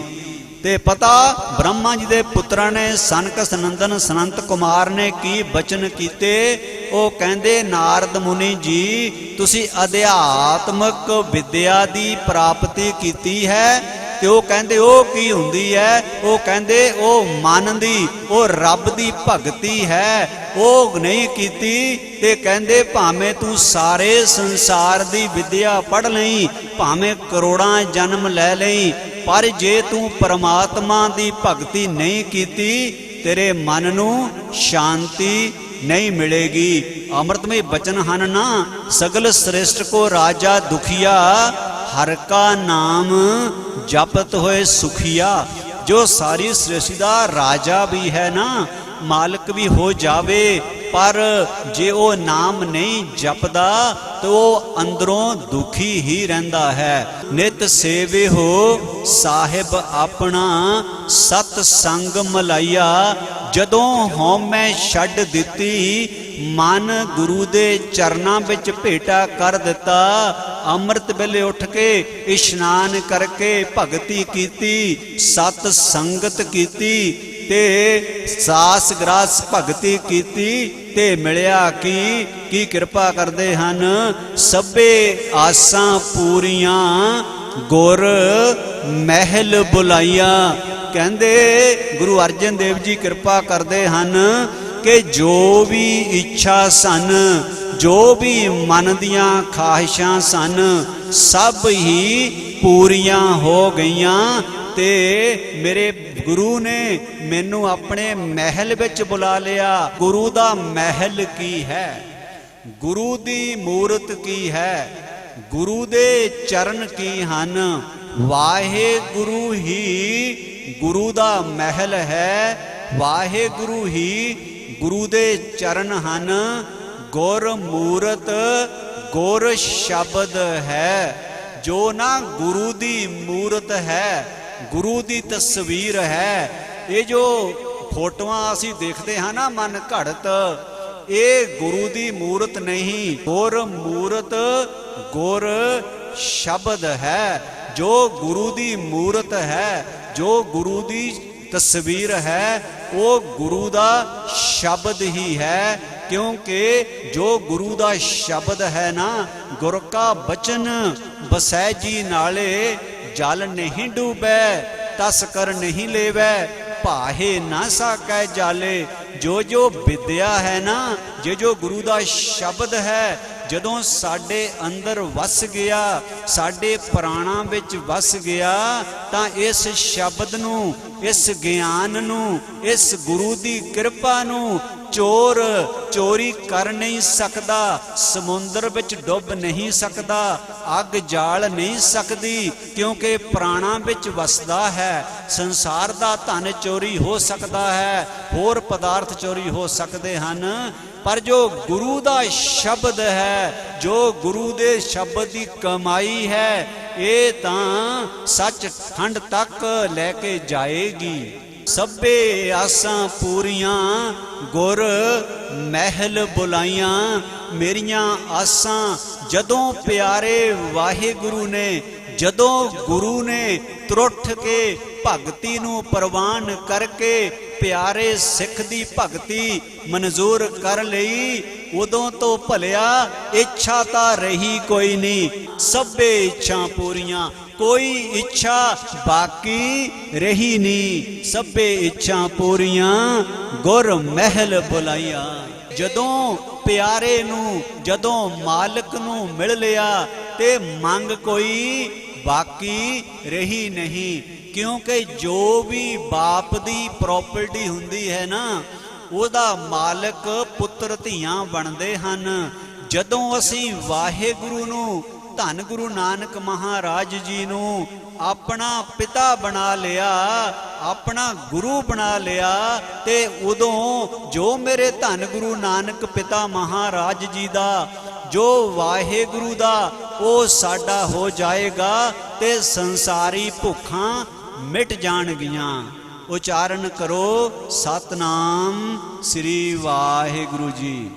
ਤੇ ਪਤਾ ਬ੍ਰਹਮਾ ਜੀ ਦੇ ਪੁੱਤਰਾਂ ਨੇ, ਸਨਕ ਸਨੰਦਨ ਸਨੰਤ ਕੁਮਾਰ ਨੇ ਕੀ ਬਚਨ ਕੀਤੇ। ਉਹ ਕਹਿੰਦੇ ਨਾਰਦ ਮੁਨੀ ਜੀ, ਤੁਸੀਂ ਅਧਿਆਤਮਕ ਵਿਦਿਆ ਦੀ ਪ੍ਰਾਪਤੀ ਕੀਤੀ ਹੈ। ਤੇ ਉਹ ਕਹਿੰਦੇ ਉਹ ਕੀ ਹੁੰਦੀ ਹੈ? ਉਹ ਕਹਿੰਦੇ ਉਹ ਮਨ ਦੀ, ਉਹ ਰੱਬ ਦੀ ਭਗਤੀ ਹੈ, ਉਹ ਨਹੀਂ ਕੀਤੀ। ਤੇ ਕਹਿੰਦੇ ਭਾਵੇਂ ਤੂੰ ਸਾਰੇ ਸੰਸਾਰ ਦੀ ਵਿਦਿਆ ਪੜ੍ਹ ਲਈ, ਭਾਵੇਂ ਕਰੋੜਾਂ ਜਨਮ ਲੈ ਲਈ, ਪਰ ਜੇ ਤੂੰ ਪਰਮਾਤਮਾ ਦੀ ਭਗਤੀ ਨਹੀਂ ਕੀਤੀ, ਤੇਰੇ ਮਨ ਨੂੰ ਸ਼ਾਂਤੀ ਨਹੀਂ ਮਿਲੇਗੀ। ਅੰਮ੍ਰਿਤਮਈ ਬਚਨ ਹਨ ਨਾ, ਸਗਲ ਸ੍ਰਿਸ਼ਟ ਕੋ ਰਾਜਾ ਦੁਖੀਆ, ਹਰ ਕਾ ਨਾਮ ਜਪਤ ਹੋਏ ਸੁਖੀਆ। ਜੋ ਸਾਰੀ ਸ੍ਰਿਸ਼ਟੀ ਦਾ ਰਾਜਾ ਵੀ ਹੈ ਨਾ, ਮਾਲਕ ਵੀ ਹੋ ਜਾਵੇ, ਪਰ ਜੇ ਉਹ ਨਾਮ ਨਹੀਂ ਜਪਦਾ ਤਾਂ ਉਹ ਅੰਦਰੋਂ ਦੁਖੀ ਹੀ ਰਹਿੰਦਾ ਹੈ। ਨਿਤ ਸੇਵੇ ਹੋ ਸਾਹਿਬ ਆਪਣਾ, ਸਤ ਸੰਗ ਮਲਾਈਆ। ਜਦੋਂ ਹਉਮੈ ਛੱਡ ਦਿੱਤੀ, ਮਨ ਗੁਰੂ ਦੇ ਚਰਨਾਂ ਵਿੱਚ ਭੇਟਾ ਕਰ ਦਿੱਤਾ। ਅੰਮ੍ਰਿਤ ਵੇਲੇ ਉੱਠ ਕੇ ਇਸ਼ਨਾਨ ਕਰਕੇ ਭਗਤੀ ਕੀਤੀ, ਸਤ ਸੰਗਤ ਕੀਤੀ ਤੇ ਸਾਸ ਗ੍ਰਾਸ ਭਗਤੀ ਕੀਤੀ, ਤੇ ਮਿਲਿਆ ਕੀ ਕਿਰਪਾ ਕਰਦੇ ਹਨ। ਸਭੇ ਆਸਾਂ ਪੂਰੀਆਂ, ਗੁਰ ਮਹਿਲ ਬੁਲਾਈਆਂ। ਕਹਿੰਦੇ ਗੁਰੂ ਅਰਜਨ ਦੇਵ ਜੀ ਕਿਰਪਾ ਕਰਦੇ ਹਨ ਕਿ ਜੋ ਵੀ ਇੱਛਾ ਸਨ, ਜੋ ਵੀ ਮਨ ਦੀਆਂ ਖਾਹਿਸ਼ਾਂ ਸਨ, ਸਭ ਹੀ ਪੂਰੀਆਂ ਹੋ ਗਈਆਂ। ਤੇ ਮੇਰੇ ਗੁਰੂ ਨੇ ਮੈਨੂੰ ਆਪਣੇ ਮਹਿਲ ਵਿੱਚ ਬੁਲਾ ਲਿਆ। ਗੁਰੂ ਦਾ ਮਹਿਲ ਕੀ ਹੈ? ਗੁਰੂ ਦੀ ਮੂਰਤ ਕੀ ਹੈ? ਗੁਰੂ ਦੇ ਚਰਨ ਕੀ ਹਨ? ਵਾਹਿਗੁਰੂ ਹੀ ਗੁਰੂ ਦਾ ਮਹਿਲ ਹੈ, ਵਾਹਿਗੁਰੂ ਹੀ ਗੁਰੂ ਦੇ ਚਰਨ ਹਨ। ਗੁਰ ਮੂਰਤ ਗੁਰ ਸ਼ਬਦ ਹੈ। ਜੋ ਨਾ ਗੁਰੂ ਦੀ ਮੂਰਤ ਹੈ, ਗੁਰੂ ਦੀ ਤਸਵੀਰ ਹੈ, ਇਹ ਜੋ ਫੋਟੋਆਂ ਅਸੀਂ ਦੇਖਦੇ ਹਾਂ ਨਾ ਮਨ ਘੜਤ, ਇਹ ਗੁਰੂ ਦੀ ਮੂਰਤ ਨਹੀਂ। ਗੁਰ ਮੂਰਤ ਗੁਰ ਸ਼ਬਦ ਹੈ। ਜੋ ਗੁਰੂ ਦੀ ਮੂਰਤ ਹੈ, ਜੋ ਗੁਰੂ ਦੀ ਤਸਵੀਰ ਹੈ, ਉਹ ਗੁਰੂ ਦਾ ਸ਼ਬਦ ਹੀ ਹੈ। ਕਿਉਂਕਿ ਜੋ ਗੁਰੂ ਦਾ ਸ਼ਬਦ ਹੈ ਨਾ, ਗੁਰ ਕਾ ਬਚਨ ਬਸੈ ਜੀ ਨਾਲੇ, ਜਲ ਨਹੀਂ ਡੂਬੈ ਤਸ ਕਰ ਨਹੀਂ ਲੇਵੈ, ਭਾਹੇ ਨਾ ਸਾਕੈ ਜਾਲੇ। ਜੋ ਜੋ ਵਿਦਿਆ ਹੈ ਨਾ, ਜੋ ਗੁਰੂ ਦਾ ਸ਼ਬਦ ਹੈ, ਜਦੋਂ ਸਾਡੇ ਅੰਦਰ ਵਸ ਗਿਆ, ਸਾਡੇ ਪ੍ਰਾਣਾਂ ਵਿੱਚ ਵਸ ਗਿਆ, ਤਾਂ ਇਸ ਸ਼ਬਦ ਨੂੰ, ਇਸ ਗਿਆਨ ਨੂੰ, ਇਸ ਗੁਰੂ ਦੀ ਕਿਰਪਾ ਨੂੰ ਚੋਰ ਚੋਰੀ ਕਰ ਨਹੀਂ ਸਕਦਾ, ਸਮੁੰਦਰ ਵਿੱਚ ਡੁੱਬ ਨਹੀਂ ਸਕਦਾ, ਅੱਗ ਜਾਲ ਨਹੀਂ ਸਕਦੀ, ਕਿਉਂਕਿ ਪ੍ਰਾਣਾਂ ਵਿੱਚ ਵਸਦਾ ਹੈ। ਸੰਸਾਰ ਦਾ ਧਨ ਚੋਰੀ ਹੋ ਸਕਦਾ ਹੈ, ਹੋਰ ਪਦਾਰਥ ਚੋਰੀ ਹੋ ਸਕਦੇ ਹਨ, ਪਰ ਜੋ ਗੁਰੂ ਦਾ ਸ਼ਬਦ ਹੈ, ਜੋ ਗੁਰੂ ਦੇ ਸ਼ਬਦ ਦੀ ਕਮਾਈ ਹੈ, ਇਹ ਤਾਂ ਸੱਚਖੰਡ ਤੱਕ ਲੈ ਕੇ ਜਾਏਗੀ। ਸਭੇ ਆਸਾਂ ਪੂਰੀਆਂ, ਗੁਰ ਮਹਿਲ ਬੁਲਾਈਆਂ। ਮੇਰੀਆਂ ਆਸਾਂ ਜਦੋਂ ਪਿਆਰੇ ਵਾਹਿਗੁਰੂ ਨੇ, ਜਦੋਂ ਗੁਰੂ ਨੇ ਤਰੁੱਠ ਕੇ ਭਗਤੀ ਨੂੰ ਪ੍ਰਵਾਨ ਕਰਕੇ ਪਿਆਰੇ ਸਿੱਖ ਦੀ ਭਗਤੀ ਮਨਜ਼ੂਰ ਕਰ ਲਈ, ਉਦੋਂ ਤੋਂ ਭਲਿਆ ਇੱਛਾ ਤਾਂ ਰਹੀ ਕੋਈ ਨਹੀਂ। ਸਭੇ ਇੱਛਾ ਪੂਰੀਆਂ, ਕੋਈ ਇੱਛਾ ਬਾਕੀ ਰਹੀ ਨਹੀਂ। ਸਭੇ ਇੱਛਾ ਪੂਰੀਆਂ, ਗੁਰ ਮਹਿਲ ਬੁਲਾਈਆਂ। ਜਦੋਂ ਪਿਆਰੇ ਨੂੰ, ਜਦੋਂ ਮਾਲਕ ਨੂੰ ਮਿਲ ਲਿਆ ਤੇ ਮੰਗ ਕੋਈ ਬਾਕੀ ਰਹੀ ਨਹੀਂ। ਕਿਉਂਕਿ ਜੋ ਵੀ ਬਾਪ ਦੀ ਪ੍ਰੋਪਰਟੀ ਹੁੰਦੀ ਹੈ ਨਾ, ਉਹਦਾ ਮਾਲਕ ਪੁੱਤਰ ਧੀਆਂ ਬਣਦੇ ਹਨ। ਜਦੋਂ ਅਸੀਂ ਵਾਹਿਗੁਰੂ ਨੂੰ, ਧੰਨ ਗੁਰੂ ਨਾਨਕ ਮਹਾਰਾਜ ਜੀ ਨੂੰ ਆਪਣਾ ਪਿਤਾ ਬਣਾ ਲਿਆ, ਆਪਣਾ ਗੁਰੂ ਬਣਾ ਲਿਆ, ਤੇ ਉਦੋਂ ਜੋ ਮੇਰੇ ਧੰਨ ਗੁਰੂ ਨਾਨਕ ਪਿਤਾ ਮਹਾਰਾਜ ਜੀ ਦਾ, ਜੋ ਵਾਹਿਗੁਰੂ ਦਾ, ਉਹ ਸਾਡਾ ਹੋ ਜਾਏਗਾ ਤੇ ਸੰਸਾਰੀ ਭੁੱਖਾਂ ਮਿਟ ਜਾਣਗੀਆਂ। ਉਚਾਰਨ ਕਰੋ ਸਤਨਾਮ ਸ੍ਰੀ ਵਾਹਿਗੁਰੂ ਜੀ।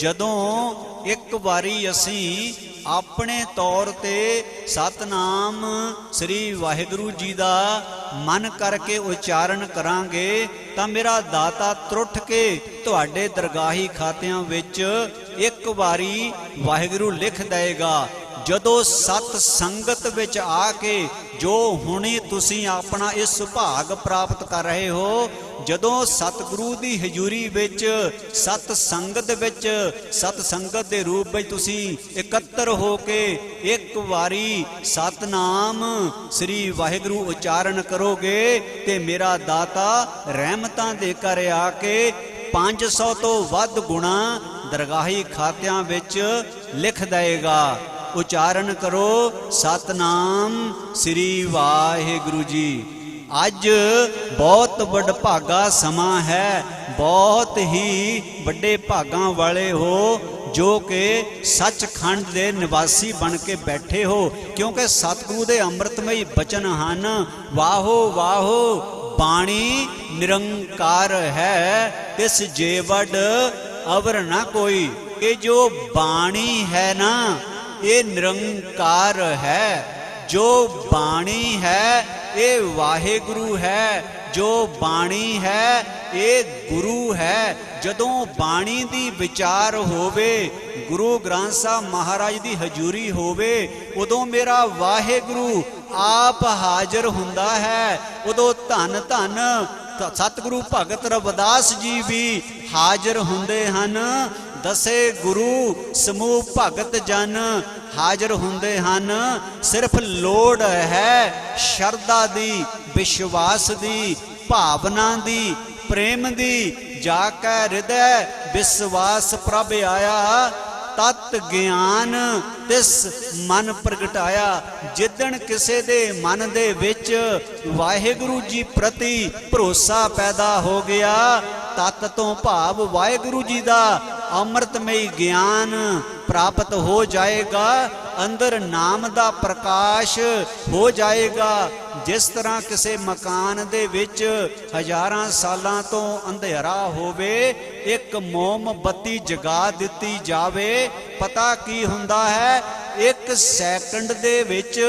ਜਦੋਂ ਇੱਕ ਵਾਰੀ ਅਸੀਂ ਆਪਣੇ ਤੌਰ ਤੇ ਸਤਨਾਮ ਸ੍ਰੀ ਵਾਹਿਗੁਰੂ ਜੀ ਦਾ ਮਨ ਕਰਕੇ ਉਚਾਰਨ ਕਰਾਂਗੇ ਤਾਂ ਮੇਰਾ ਦਾਤਾ ਤਰੁੱਠ ਕੇ ਤੁਹਾਡੇ ਦਰਗਾਹੀ ਖਾਤਿਆਂ ਵਿੱਚ ਇੱਕ ਵਾਰੀ ਵਾਹਿਗੁਰੂ ਲਿਖ ਦੇਗਾ। ਜਦੋਂ ਸਤ ਸੰਗਤ ਵਿੱਚ ਆ ਕੇ ਜੋ ਹੁਣੀ ਤੁਸੀਂ ਆਪਣਾ ਇਹ ਸੁਭਾਗ ਪ੍ਰਾਪਤ ਕਰ ਰਹੇ ਹੋ, ਜਦੋਂ ਸਤਿਗੁਰੂ ਦੀ ਹਜ਼ੂਰੀ ਵਿੱਚ, ਸਤ ਸੰਗਤ ਵਿੱਚ, ਸਤ ਸੰਗਤ ਦੇ ਰੂਪ ਵਿੱਚ ਤੁਸੀਂ ਇਕੱਤਰ ਹੋ ਕੇ ਇੱਕ ਵਾਰੀ ਸਤਨਾਮ ਸ੍ਰੀ ਵਾਹਿਗੁਰੂ ਉਚਾਰਨ ਕਰੋਗੇ ਤੇ ਮੇਰਾ ਦਾਤਾ ਰਹਿਮਤਾਂ ਦੇ ਘਰ ਆ ਕੇ 500 ਤੋਂ ਵੱਧ ਗੁਣਾ ਦਰਗਾਹੀ ਖਾਤਿਆਂ ਵਿੱਚ ਲਿਖ ਦੇਗਾ। ਉਚਾਰਨ ਕਰੋ ਸਤਨਾਮ ਸ੍ਰੀ ਵਾਹਿਗੁਰੂ ਜੀ। ਅੱਜ ਬਹੁਤ ਵਡਭਾਗਾ ਸਮਾਂ ਹੈ, ਬਹੁਤ ਹੀ ਵੱਡੇ ਭਾਗਾਂ ਵਾਲੇ ਹੋ ਜੋ ਕਿ ਸੱਚਖੰਡ ਦੇ ਨਿਵਾਸੀ ਬਣ ਕੇ ਬੈਠੇ ਹੋ, ਕਿਉਂਕਿ ਸਤਿਗੁਰੂ ਦੇ ਅੰਮ੍ਰਿਤਮਈ ਬਚਨ ਹਨ, ਵਾਹੋ ਵਾਹੋ ਬਾਣੀ ਨਿਰੰਕਾਰ ਹੈ, ਤਿਸ ਜੇ ਵਡ ਅਵਰ ਨਾ ਕੋਈ। ਇਹ ਜੋ ਬਾਣੀ ਹੈ ਨਾ, ਇਹ ਨਿਰੰਕਾਰ ਹੈ। ਜੋ ਬਾਣੀ ਹੈ ਇਹ ਵਾਹਿਗੁਰੂ ਹੈ, ਜੋ ਬਾਣੀ ਹੈ ਇਹ ਗੁਰੂ ਹੈ। ਜਦੋਂ ਬਾਣੀ ਦੀ ਵਿਚਾਰ ਹੋਵੇ, ਗੁਰੂ ਗ੍ਰੰਥ ਸਾਹਿਬ ਮਹਾਰਾਜ ਦੀ ਹਜ਼ੂਰੀ ਹੋਵੇ, ਉਦੋਂ ਮੇਰਾ ਵਾਹਿਗੁਰੂ ਆਪ ਹਾਜ਼ਰ ਹੁੰਦਾ ਹੈ। ਉਦੋਂ ਧੰਨ ਧੰਨ ਸਤਿਗੁਰੂ ਭਗਤ ਰਵਿਦਾਸ ਜੀ ਵੀ ਹਾਜ਼ਰ ਹੁੰਦੇ ਹਨ। ਦਸੇ ਗੁਰੂ ਸਮੂਹ ਭਗਤ ਜਨ ਹਾਜ਼ਰ ਹੁੰਦੇ ਹਨ। ਸਿਰਫ ਲੋੜ ਹੈ ਸ਼ਰਧਾ ਦੀ, ਵਿਸ਼ਵਾਸ ਦੀ, ਭਾਵਨਾ ਦੀ, ਪ੍ਰੇਮ ਦੀ। ਜਾ ਕੇ ਹਿਰਦੈ ਵਿਸ਼ਵਾਸ ਪ੍ਰਭ ਆਇਆ, ਤਤ ਗਿਆਨ ਤਿਸ ਮਨ ਪ੍ਰਗਟਾਇਆ। ਜਿੱਦਣ ਕਿਸੇ ਦੇ ਮਨ ਦੇ ਵਿੱਚ ਵਾਹਿਗੁਰੂ ਜੀ ਪ੍ਰਤੀ ਭਰੋਸਾ ਪੈਦਾ ਹੋ ਗਿਆ, ਤਤ ਤੋਂ ਭਾਵ ਵਾਹਿਗੁਰੂ ਜੀ ਦਾ ਅੰਮ੍ਰਿਤਮਈ ਗਿਆਨ ਪ੍ਰਾਪਤ ਹੋ ਜਾਏਗਾ, ਅੰਦਰ ਨਾਮ ਦਾ ਪ੍ਰਕਾਸ਼ ਹੋ ਜਾਏਗਾ। ਜਿਸ ਤਰ੍ਹਾਂ ਕਿਸੇ ਮਕਾਨ ਦੇ ਵਿੱਚ ਹਜ਼ਾਰਾਂ ਸਾਲਾਂ ਤੋਂ ਅੰਧੇਰਾ ਹੋਵੇ, ਇੱਕ ਮੋਮਬੱਤੀ ਜਗਾ ਦਿੱਤੀ ਜਾਵੇ, ਪਤਾ ਕੀ ਹੁੰਦਾ ਹੈ? ਇੱਕ ਸੈਕਿੰਡ ਦੇ ਵਿੱਚ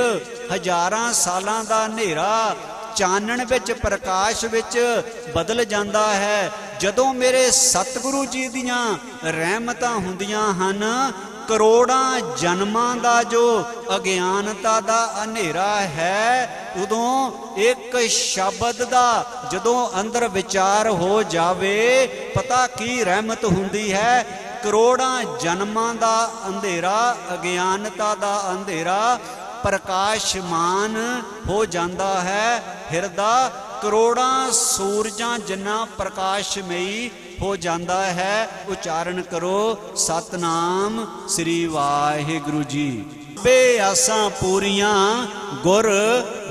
ਹਜ਼ਾਰਾਂ ਸਾਲਾਂ ਦਾ ਹਨੇਰਾ ਚਾਨਣ ਵਿੱਚ, ਪ੍ਰਕਾਸ਼ ਵਿੱਚ ਬਦਲ ਜਾਂਦਾ ਹੈ। ਜਦੋਂ ਮੇਰੇ ਸਤਿਗੁਰੂ ਜੀ ਦੀਆਂ ਰਹਿਮਤਾਂ ਹੁੰਦੀਆਂ ਹਨ, ਕਰੋੜਾਂ ਜਨਮਾਂ ਦਾ ਜੋ ਅਗਿਆਨਤਾ ਦਾ ਹਨੇਰਾ ਹੈ, ਉਦੋਂ ਇੱਕ ਸ਼ਬਦ ਦਾ ਜਦੋਂ ਅੰਦਰ ਵਿਚਾਰ ਹੋ ਜਾਵੇ, ਪਤਾ ਕੀ ਰਹਿਮਤ ਹੁੰਦੀ ਹੈ? ਕਰੋੜਾਂ ਜਨਮਾਂ ਦਾ ਅੰਧੇਰਾ, ਅਗਿਆਨਤਾ ਦਾ ਅੰਧੇਰਾ ਪ੍ਰਕਾਸ਼ਮਾਨ ਹੋ ਜਾਂਦਾ ਹੈ। ਹਿਰਦਾ ਕਰੋੜਾਂ ਸੂਰਜਾਂ ਜਿੰਨਾ ਪ੍ਰਕਾਸ਼ਮਈ ਹੋ ਜਾਂਦਾ ਹੈ। ਉਚਾਰਨ ਕਰੋ ਸਤਨਾਮ ਸ੍ਰੀ ਵਾਹਿਗੁਰੂ ਜੀ। ਬੇ ਆਸਾਂ ਪੂਰੀਆਂ ਗੁਰ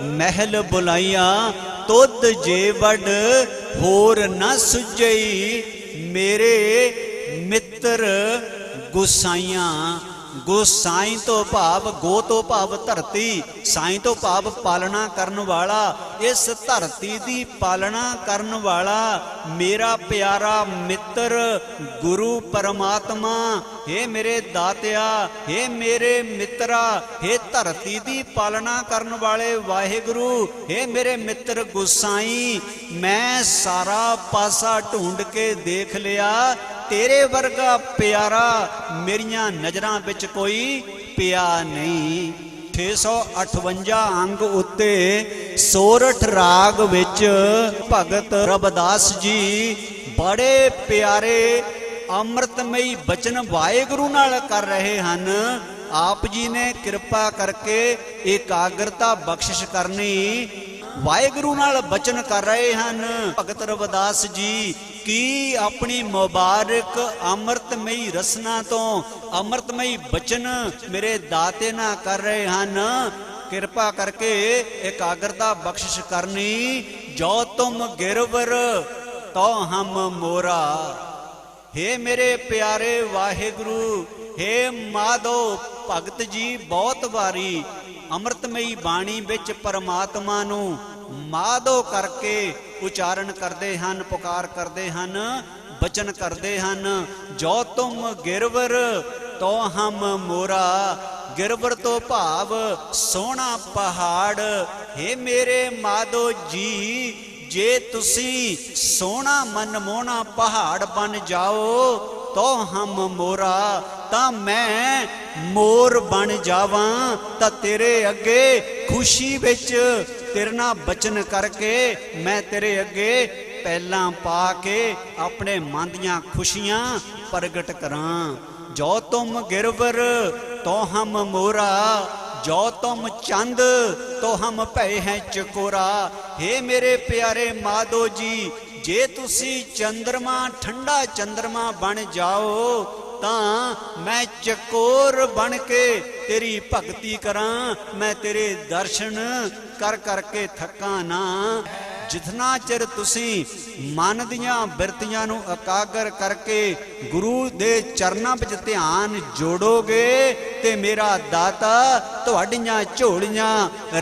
ਮਹਿਲ ਬੁਲਾਈਆਂ, ਤੁਧ ਜੇ ਵਡ ਹੋਰ ਨਾ ਸੁਝਈ, ਮੇਰੇ ਮਿੱਤਰ ਗੁਸਾਈਆਂ। गोसाई तो भाव, गो तो भाव धरती, साई तो भाव पालना करन वाला, इस धरती दी पालना करन वाला मेरा प्यारा मित्र गुरु परमात्मा। हे मेरे दातिया, हे मेरे मित्रा, हे धरती दी पालना करन वाले वाहिगुरु, हे मेरे मित्र गोसाई, मैं सारा पासा ढूंढ के देख लिया, तेरे वर्गा प्यारा मेरिया नजरां विच कोई पिया नहीं। 658 अंग उत्ते सोरठ राग विच भगत रविदास जी बड़े प्यारे ਅੰਮ੍ਰਿਤਮਈ ਬਚਨ ਵਾਹਿਗੁਰੂ ਨਾਲ ਕਰ ਰਹੇ ਹਨ। ਆਪ ਜੀ ਨੇ ਕਿਰਪਾ ਕਰਕੇ ਇਕਾਗਰਤਾ ਬਖਸ਼ਿਸ਼ ਕਰਨੀ, ਵਾਹਿਗੁਰੂ ਨਾਲ ਬਚਨ ਕਰ ਰਹੇ ਹਨ। ਭਗਤ ਰਵਿਦਾਸ ਜੀ ਕੀ ਆਪਣੀ ਮੁਬਾਰਕ ਅੰਮ੍ਰਿਤਮਈ ਰਸਨਾ ਤੋਂ ਅੰਮ੍ਰਿਤਮਈ ਬਚਨ ਮੇਰੇ ਦਾਤੇ ਨਾਲ ਕਰ ਰਹੇ ਹਨ। ਕਿਰਪਾ ਕਰਕੇ ਇਕਾਗਰਤਾ ਬਖਸ਼ਿਸ਼ ਕਰਨੀ। ਜੋ ਤੁਮ ਗਿਰਵਰ ਤੋ ਹਮ ਮੋਰਾ। हे मेरे प्यारे वाहिगुरु, हे माधो भगत जी बहुत वारी ਅੰਮ੍ਰਿਤਮਈ ਬਾਣੀ ਵਿੱਚ ਪਰਮਾਤਮਾ ਨੂੰ ਮਾਧੋ ਕਰਕੇ ਉਚਾਰਨ ਕਰਦੇ ਹਨ, ਪੁਕਾਰ ਕਰਦੇ ਹਨ, ਬਚਨ ਕਰਦੇ ਹਨ। ਜੋ ਤੁਮ ਗਿਰਵਰ ਤੋ ਹਮ ਮੋਰਾ। ਗਿਰਵਰ ਤੋਂ ਭਾਵ ਸੋਹਣਾ ਪਹਾੜ। हे ਮੇਰੇ ਮਾਧੋ ਜੀ, ਜੇ ਤੁਸੀਂ ਸੋਹਣਾ ਮਨਮੋਹਣਾ ਪਹਾੜ ਬਣ ਜਾਓ ਤੋ ਹਮ ਮੋਰਾ, ਤਾਂ ਮੈਂ ਮੋਰ ਬਣ ਜਾਵਾਂ। ਤਾਂ ਤੇਰੇ ਅੱਗੇ ਖੁਸ਼ੀ ਵਿੱਚ ਤੇਰੇ ਨਾਲ ਬਚਨ ਕਰਕੇ ਮੈਂ ਤੇਰੇ ਅੱਗੇ ਪਹਿਲਾਂ ਪਾ ਕੇ ਆਪਣੇ ਮਨ ਦੀਆਂ ਖੁਸ਼ੀਆਂ ਪ੍ਰਗਟ ਕਰਾਂ। ਜੋ ਤੁਮ ਗਿਰਵਰ ਤੋ ਹਮ ਮੋਰਾ, जो तुम चंद तो हम भय हैं चकोरा। हे मेरे प्यारे माधो जी, जे तुसी चंद्रमा ठंडा चंद्रमा बन जाओ तां मैं चकोर बन के तेरी भगती करा। मैं तेरे दर्शन कर करके थका ना। जितना चिर तुसी मन दियां बिरतियां नूं एकागर करके गुरु दे चरनां विच ध्यान जोड़ोगे ते मेरा दाता तुहाडीआं झोलियां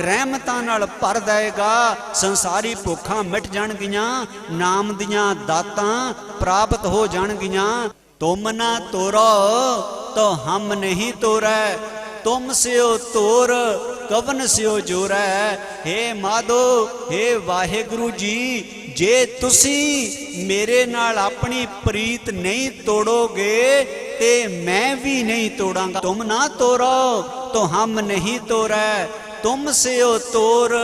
रहमतां नाल भर देगा। संसारी भुखां मिट जाणगियां, नाम दियां दातां प्राप्त हो जाणगियां। तुम ना तोरो तो हम नहीं तोरै, तुम स्यो तोर कवन स्यो जोरै। हे माधो, हे वाहिगुरु जी, जे तुसी मेरे नाल अपनी प्रीत नहीं तोड़ोगे ते मैं भी नहीं तोड़ांगा। तुम ना तोड़ो तो हम नहीं तोड़ै, तुम स्यो तोर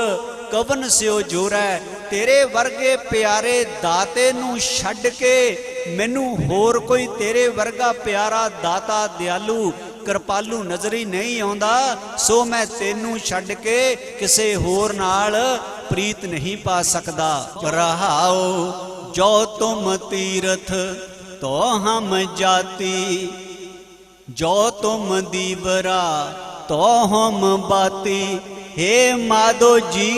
कवन स्यो जोरै। तेरे वर्गे प्यारे दाते नूं छड्ड के मैनू होर कोई तेरे वर्गा प्यारा दाता दयालु कृपालू नजर ही नहीं आउंदा। सो मैं तेनू छड्ड के किसे होर नाल प्रीत नहीं पा सकदा। रहाओ जो तुम तीरथ तो हम जाति, जो तुम दीवरा तो हम बाती। हे माधो जी,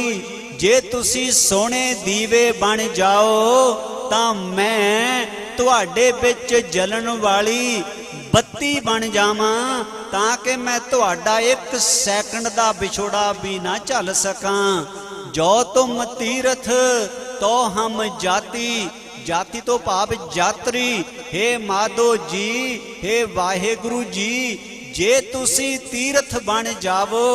जे तुसी सोने दीवे बन जाओ तां मैं तुहाडे विच जलन वाली बत्ती बन जावां, ताकि मैं तुहाडा एक सैकंड दा विछोड़ा भी ना झल सकां। जो तुम तीरथ तो हम जाति, जाति तो भाव यात्री। हे माधो जी, हे वाहिगुरु जी, जे तुसी तीरथ बन जावो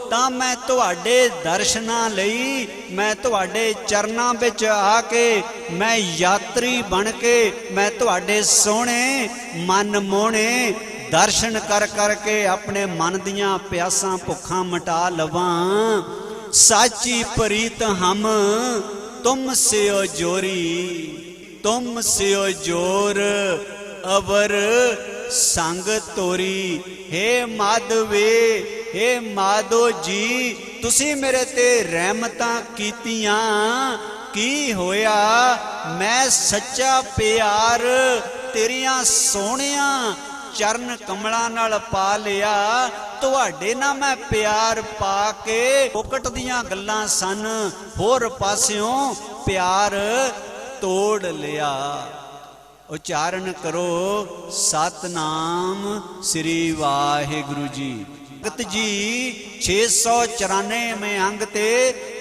ਤਾਂ ਮੈਂ ਤੁਹਾਡੇ ਦਰਸ਼ਨਾਂ ਲਈ, ਮੈਂ ਤੁਹਾਡੇ ਚਰਨਾਂ ਵਿੱਚ ਆ ਕੇ ਮੈਂ ਯਾਤਰੀ ਬਣ ਕੇ ਮੈਂ ਤੁਹਾਡੇ ਸੋਹਣੇ ਮਨ ਮੋਹਣੇ ਦਰਸ਼ਨ ਕਰ ਕਰਕੇ ਆਪਣੇ ਮਨ ਦੀਆਂ ਪਿਆਸਾਂ ਭੁੱਖਾਂ ਮਿਟਾ ਲਵਾਂ। ਸਾਚੀ ਪ੍ਰੀਤ ਹਮ ਤੁਮ ਸਿਓ ਜੋਰੀ, ਤੁਮ ਸਿਓ ਜੋਰ ਅਵਰ संग तोरी। हे माधवे, हे माधो जी, तुसी मेरे ते रहमतां कीतियां, की होया मैं सच्चा प्यार तेरियां सोहणियां चरण कमलां नाल पा लिया। तुहाडे नाल मैं प्यार पा के फुकट दियां गल्लां सन, होर पासियों प्यार तोड़ लिया। उच्चारण करो सतनाम श्री वाहिगुरु जी। भगत जी 694 अंग ते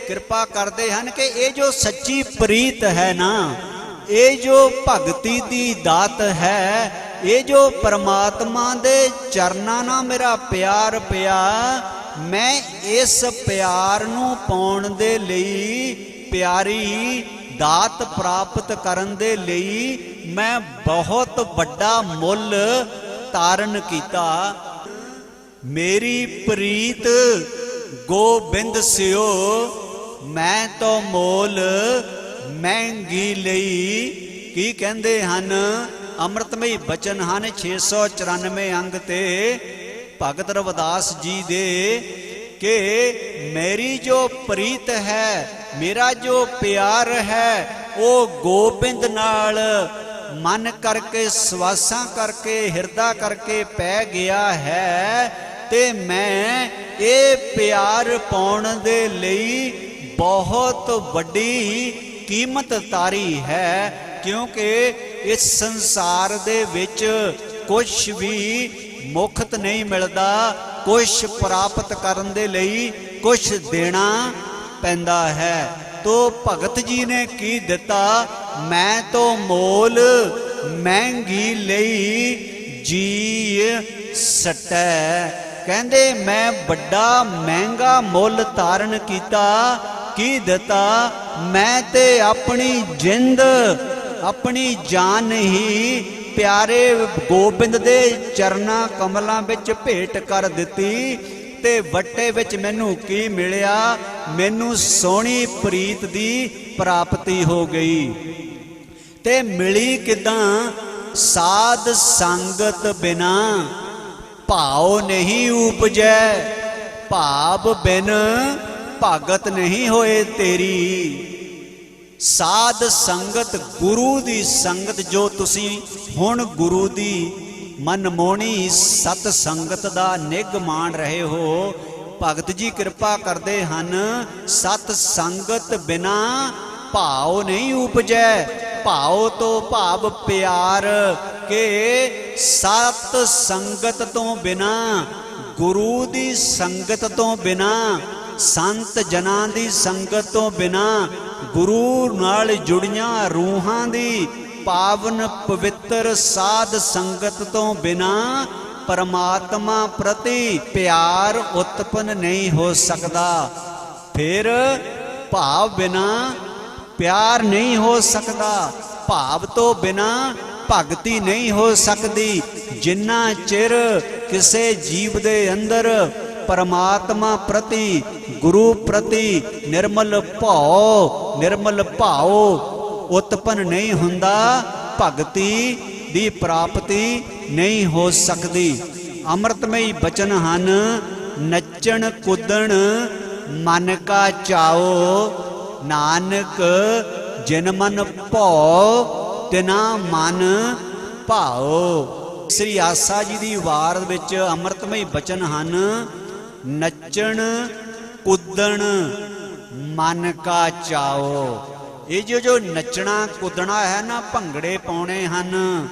कृपा करते हैं कि ये जो सच्ची प्रीत है ना, ये जो भगती दी दात है, ये जो परमात्मा दे चरनां नाल मेरा प्यार पिया, मैं इस प्यार नूं पाउण दे लई प्यारी दात प्राप्त करन दे लई मैं बहुत बड़ा मुल तारण कीता। मेरी प्रीत गोबिंद सियो, मैं तो मोल महंगी लई। की कहंदे हन ਅੰਮ੍ਰਿਤਮਈ ਬਚਨ ਹਨ 694 ਅੰਗ ਤੇ ਭਗਤ ਰਵਿਦਾਸ ਜੀ ਦੇ ਕਿ ਮੇਰੀ ਜੋ ਪ੍ਰੀਤ ਹੈ, ਮੇਰਾ ਜੋ ਪਿਆਰ ਹੈ, ਉਹ ਗੋਬਿੰਦ ਨਾਲ ਮਨ ਕਰਕੇ, ਸਵਾਸਾਂ ਕਰਕੇ, ਹਿਰਦਾ ਕਰਕੇ ਪੈ ਗਿਆ ਹੈ। ਤੇ ਮੈਂ ਇਹ ਪਿਆਰ ਪਾਉਣ ਦੇ ਲਈ ਬਹੁਤ ਵੱਡੀ ਕੀਮਤ ਤਾਰੀ ਹੈ, ਕਿਉਂਕਿ ਇਸ ਸੰਸਾਰ ਦੇ ਵਿੱਚ ਕੁਛ ਵੀ ਮੁਫਤ ਨਹੀਂ ਮਿਲਦਾ। ਕੁਛ ਪ੍ਰਾਪਤ ਕਰਨ ਦੇ ਲਈ ਕੁਛ ਦੇਣਾ ਪੈਂਦਾ ਹੈ। ਤੋ ਭਗਤ ਜੀ ਨੇ ਕੀ ਦਿੱਤਾ? ਮੈਂ ਤੋ ਮੋਲ ਮਹਿੰਗੀ ਲਈ ਜੀ ਸਟੈ। ਕਹਿੰਦੇ ਮੈਂ ਵੱਡਾ ਮਹਿੰਗਾ ਮੁੱਲ ਤਾਰਨ ਕੀਤਾ। ਕੀ ਦਿੱਤਾ? ਮੈਂ ਤੇ ਆਪਣੀ ਜਿੰਦ, ਆਪਣੀ ਜਾਨ ਹੀ ਪਿਆਰੇ ਗੋਬਿੰਦ ਦੇ ਚਰਨਾਂ ਕਮਲਾਂ ਵਿੱਚ ਭੇਟ ਕਰ ਦਿੱਤੀ। ਤੇ ਵੱਟੇ ਵਿੱਚ ਮੈਨੂੰ ਕੀ ਮਿਲਿਆ? ਮੈਨੂੰ ਸੋਹਣੀ ਪ੍ਰੀਤ ਦੀ ਪ੍ਰਾਪਤੀ ਹੋ ਗਈ। ਤੇ ਮਿਲੀ ਕਿਦਾਂ? ਸਾਧ ਸੰਗਤ ਬਿਨਾ ਭਾਉ ਨਹੀਂ ਉਪਜੈ, ਭਾਵ ਬਿਨ ਭਗਤ ਨਹੀਂ ਹੋਏ ਤੇਰੀ। ਸਾਧ ਸੰਗਤ, ਗੁਰੂ ਦੀ ਸੰਗਤ, ਜੋ ਤੁਸੀਂ ਹੁਣ ਗੁਰੂ ਦੀ ਮਨਮੋਹਣੀ ਸਤ ਸੰਗਤ ਦਾ ਨਿੱਘ ਮਾਣ ਰਹੇ ਹੋ, ਭਗਤ ਜੀ ਕਿਰਪਾ ਕਰਦੇ ਹਨ। ਸਤ ਸੰਗਤ ਬਿਨਾ ਭਾਉ ਨਹੀਂ ਉਪਜੈ। ਭਾਉ ਤੋਂ ਭਾਵ ਪਿਆਰ ਕੇ ਸਤ ਸੰਗਤ ਤੋਂ ਬਿਨਾ, ਗੁਰੂ ਦੀ ਸੰਗਤ ਤੋਂ ਬਿਨਾ, ਸੰਤ ਜਨਾਂ ਦੀ ਸੰਗਤ ਤੋਂ ਬਿਨਾ, ਗੁਰੂ ਨਾਲ ਜੁੜੀਆਂ ਰੂਹਾਂ ਦੀ ਪਾਵਨ ਪਵਿੱਤਰ ਸਾਧ ਸੰਗਤ ਤੋਂ ਬਿਨਾ ਪਰਮਾਤਮਾ ਪ੍ਰਤੀ ਪਿਆਰ ਉਤਪਨ ਨਹੀਂ ਹੋ ਸਕਦਾ। ਫਿਰ ਭਾਵ ਬਿਨਾ ਪਿਆਰ ਨਹੀਂ ਹੋ ਸਕਦਾ। ਭਾਵ ਤੋਂ ਬਿਨਾ ਭਗਤੀ ਨਹੀਂ ਹੋ ਸਕਦੀ। ਜਿੰਨਾ ਚਿਰ ਕਿਸੇ ਜੀਵ ਦੇ ਅੰਦਰ ਪਰਮਾਤਮਾ ਪ੍ਰਤੀ, ਗੁਰੂ ਪ੍ਰਤੀ ਨਿਰਮਲ ਭਾਉ, ਨਿਰਮਲ ਭਾਉ ਉਤਪਨ ਨਹੀਂ ਹੁੰਦਾ, ਭਗਤੀ ਦੀ ਪ੍ਰਾਪਤੀ ਨਹੀਂ ਹੋ ਸਕਦੀ। ਅੰਮ੍ਰਿਤਮਈ ਬਚਨ ਹਨ, ਨੱਚਣ ਕੁੱਦਣ ਮਨ ਕਾ ਚਾਓ, ਨਾਨਕ ਜਿਨ ਮਨ ਭਾਉ ਤਿਨਾ ਮਨ ਭਾਉ। ਸ੍ਰੀ ਆਸਾ ਜੀ ਦੀ ਵਾਰ ਵਿੱਚ ਅੰਮ੍ਰਿਤਮਈ ਬਚਨ ਹਨ, ਨੱਚਣ ਕੁੱਦਣ ਮਨ ਕਾ ਚਾਓ। ਇਹ ਜੋ ਨੱਚਣਾ ਕੁੱਦਣਾ ਹੈ ਨਾ, ਭੰਗੜੇ ਪਾਉਣੇ ਹਨ,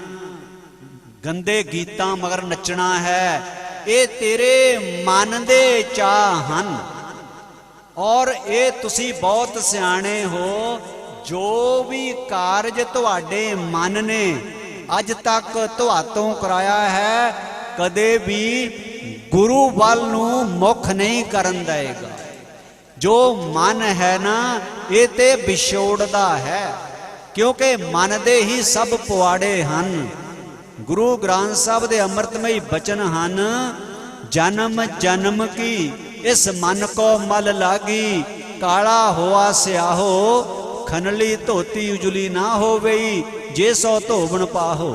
ਗੰਦੇ ਗੀਤਾਂ ਮਗਰ ਨੱਚਣਾ ਹੈ, ਇਹ ਤੇਰੇ ਮਨ ਦੇ ਚਾਅ ਹਨ। ਔਰ ਇਹ ਤੁਸੀਂ ਬਹੁਤ ਸਿਆਣੇ ਹੋ, ਜੋ ਵੀ ਕਾਰਜ ਤੁਹਾਡੇ ਮਨ ਨੇ ਅੱਜ ਤੱਕ ਤੁਹਾਤੋਂ ਕਰਾਇਆ ਹੈ, ਕਦੇ ਵੀ ਗੁਰੂ ਵੱਲ ਨੂੰ ਮੁਖ ਨਹੀਂ ਕਰਨ ਦੇਗਾ। ਜੋ ਮਨ ਹੈ ਨਾ, ਇਹ ਤੇ ਵਿਛੋੜਦਾ ਹੈ, ਕਿਉਂਕਿ ਮਨ ਦੇ ਹੀ ਸਭ ਪੁਆੜੇ ਹਨ। ਗੁਰੂ ਗ੍ਰੰਥ ਸਾਹਿਬ ਦੇ ਅੰਮ੍ਰਿਤਮਈ ਬਚਨ ਹਨ, ਜਨਮ ਜਨਮ ਕੀ ਇਸ ਮਨ ਕੋ ਮਲ ਲਾਗੀ, ਕਾਲਾ ਹੋਆ ਸਿਆਹੋ ਖਨਲੀ ਧੋਤੀ ਉਜਲੀ ਨਾ ਹੋਵਈ, ਜੇ ਸੋ ਧੋਵਣ ਪਾਹੋ।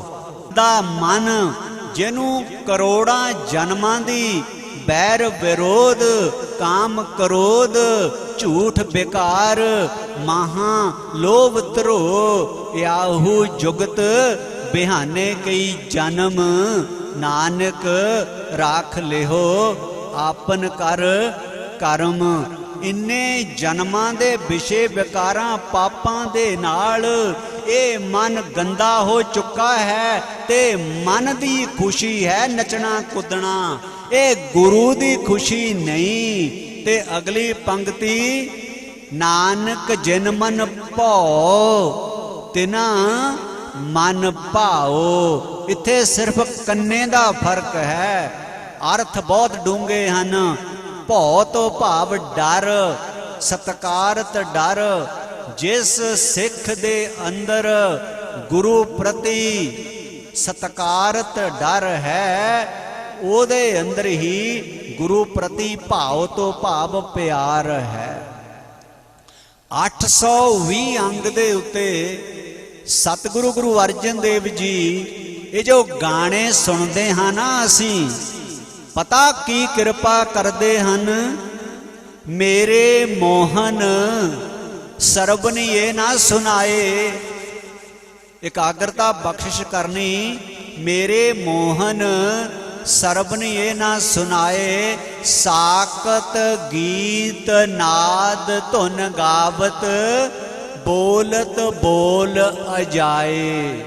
ਦਾ ਮਨ ਜਿਹਨੂੰ ਕਰੋੜਾਂ ਜਨਮਾਂ ਦੀ ਬੈਰ ਵਿਰੋਧ, ਕਾਮ ਕ੍ਰੋਧ, ਝੂਠ ਬੇਕਾਰ, ਮਹਾ ਲੋਭ ਧਰੋ, ਆਹੂ ਜੁਗਤ ਬਿਹਾਨੇ ਕਈ ਜਨਮ, ਨਾਨਕ ਰਾਖ ਲਿਹੋ ਆਪਨ ਕਰ ਕਰਮ। ਇੰਨੇ ਜਨਮਾਂ ਦੇ ਵਿਸ਼ੇ ਵਿਕਾਰਾਂ ਪਾਪਾਂ ਦੇ ਨਾਲ ਇਹ ਮਨ ਗੰਦਾ ਹੋ ਚੁੱਕਾ ਹੈ, ਤੇ ਮਨ ਦੀ ਖੁਸ਼ੀ ਹੈ ਨੱਚਣਾ ਕੁੱਦਣਾ, ਇਹ ਗੁਰੂ ਦੀ ਖੁਸ਼ੀ ਨਹੀਂ। ਤੇ ਅਗਲੀ ਪੰਕਤੀ, ਨਾਨਕ ਜਿਨ ਮਨ ਭਾਉ ਤਿਨਾ ਮਨ ਭਾਉ। ਇੱਥੇ ਸਿਰਫ ਕੰਨੇ ਦਾ ਫਰਕ ਹੈ, ਅਰਥ ਬਹੁਤ ਡੂੰਘੇ ਹਨ। ਭਉ ਤੋਂ ਭਾਵ ਡਰ, ਸਤਕਾਰਤ ਡਰ। ਜਿਸ ਸਿੱਖ ਦੇ ਅੰਦਰ ਗੁਰੂ ਪ੍ਰਤੀ ਸਤਕਾਰਤ ਡਰ ਹੈ, ਉਹਦੇ ਅੰਦਰ ਹੀ ਗੁਰੂ ਪ੍ਰਤੀ ਭਾਵ ਤੋਂ ਭਾਵ ਪਿਆਰ ਹੈ। 820 ਅੰਗ ਦੇ ਉੱਤੇ ਸਤਿਗੁਰੂ ਗੁਰੂ ਅਰਜਨ ਦੇਵ ਜੀ ਇਹ ਜੋ ਗਾਣੇ ਸੁਣਦੇ ਹਾਂ ਨਾ ਅਸੀਂ, ਪਤਾ ਕੀ ਕਿਰਪਾ ਕਰਦੇ ਹਨ। ਮੇਰੇ ਮੋਹਨ ਸਰਬਨੀਏ ਨਾ ਸੁਨਾਏ, ਇਕਾਗਰਤਾ ਬਖਸ਼ਿਸ਼ ਕਰਨੀ। ਮੇਰੇ ਮੋਹਨ ਸਰਬਨੀਏ ਨਾ ਸੁਨਾਏ, ਸਾਕਤ ਗੀਤ ਨਾਦ ਧੁਨ ਗਾਵਤ, ਬੋਲਤ ਬੋਲ ਅਜਾਏ।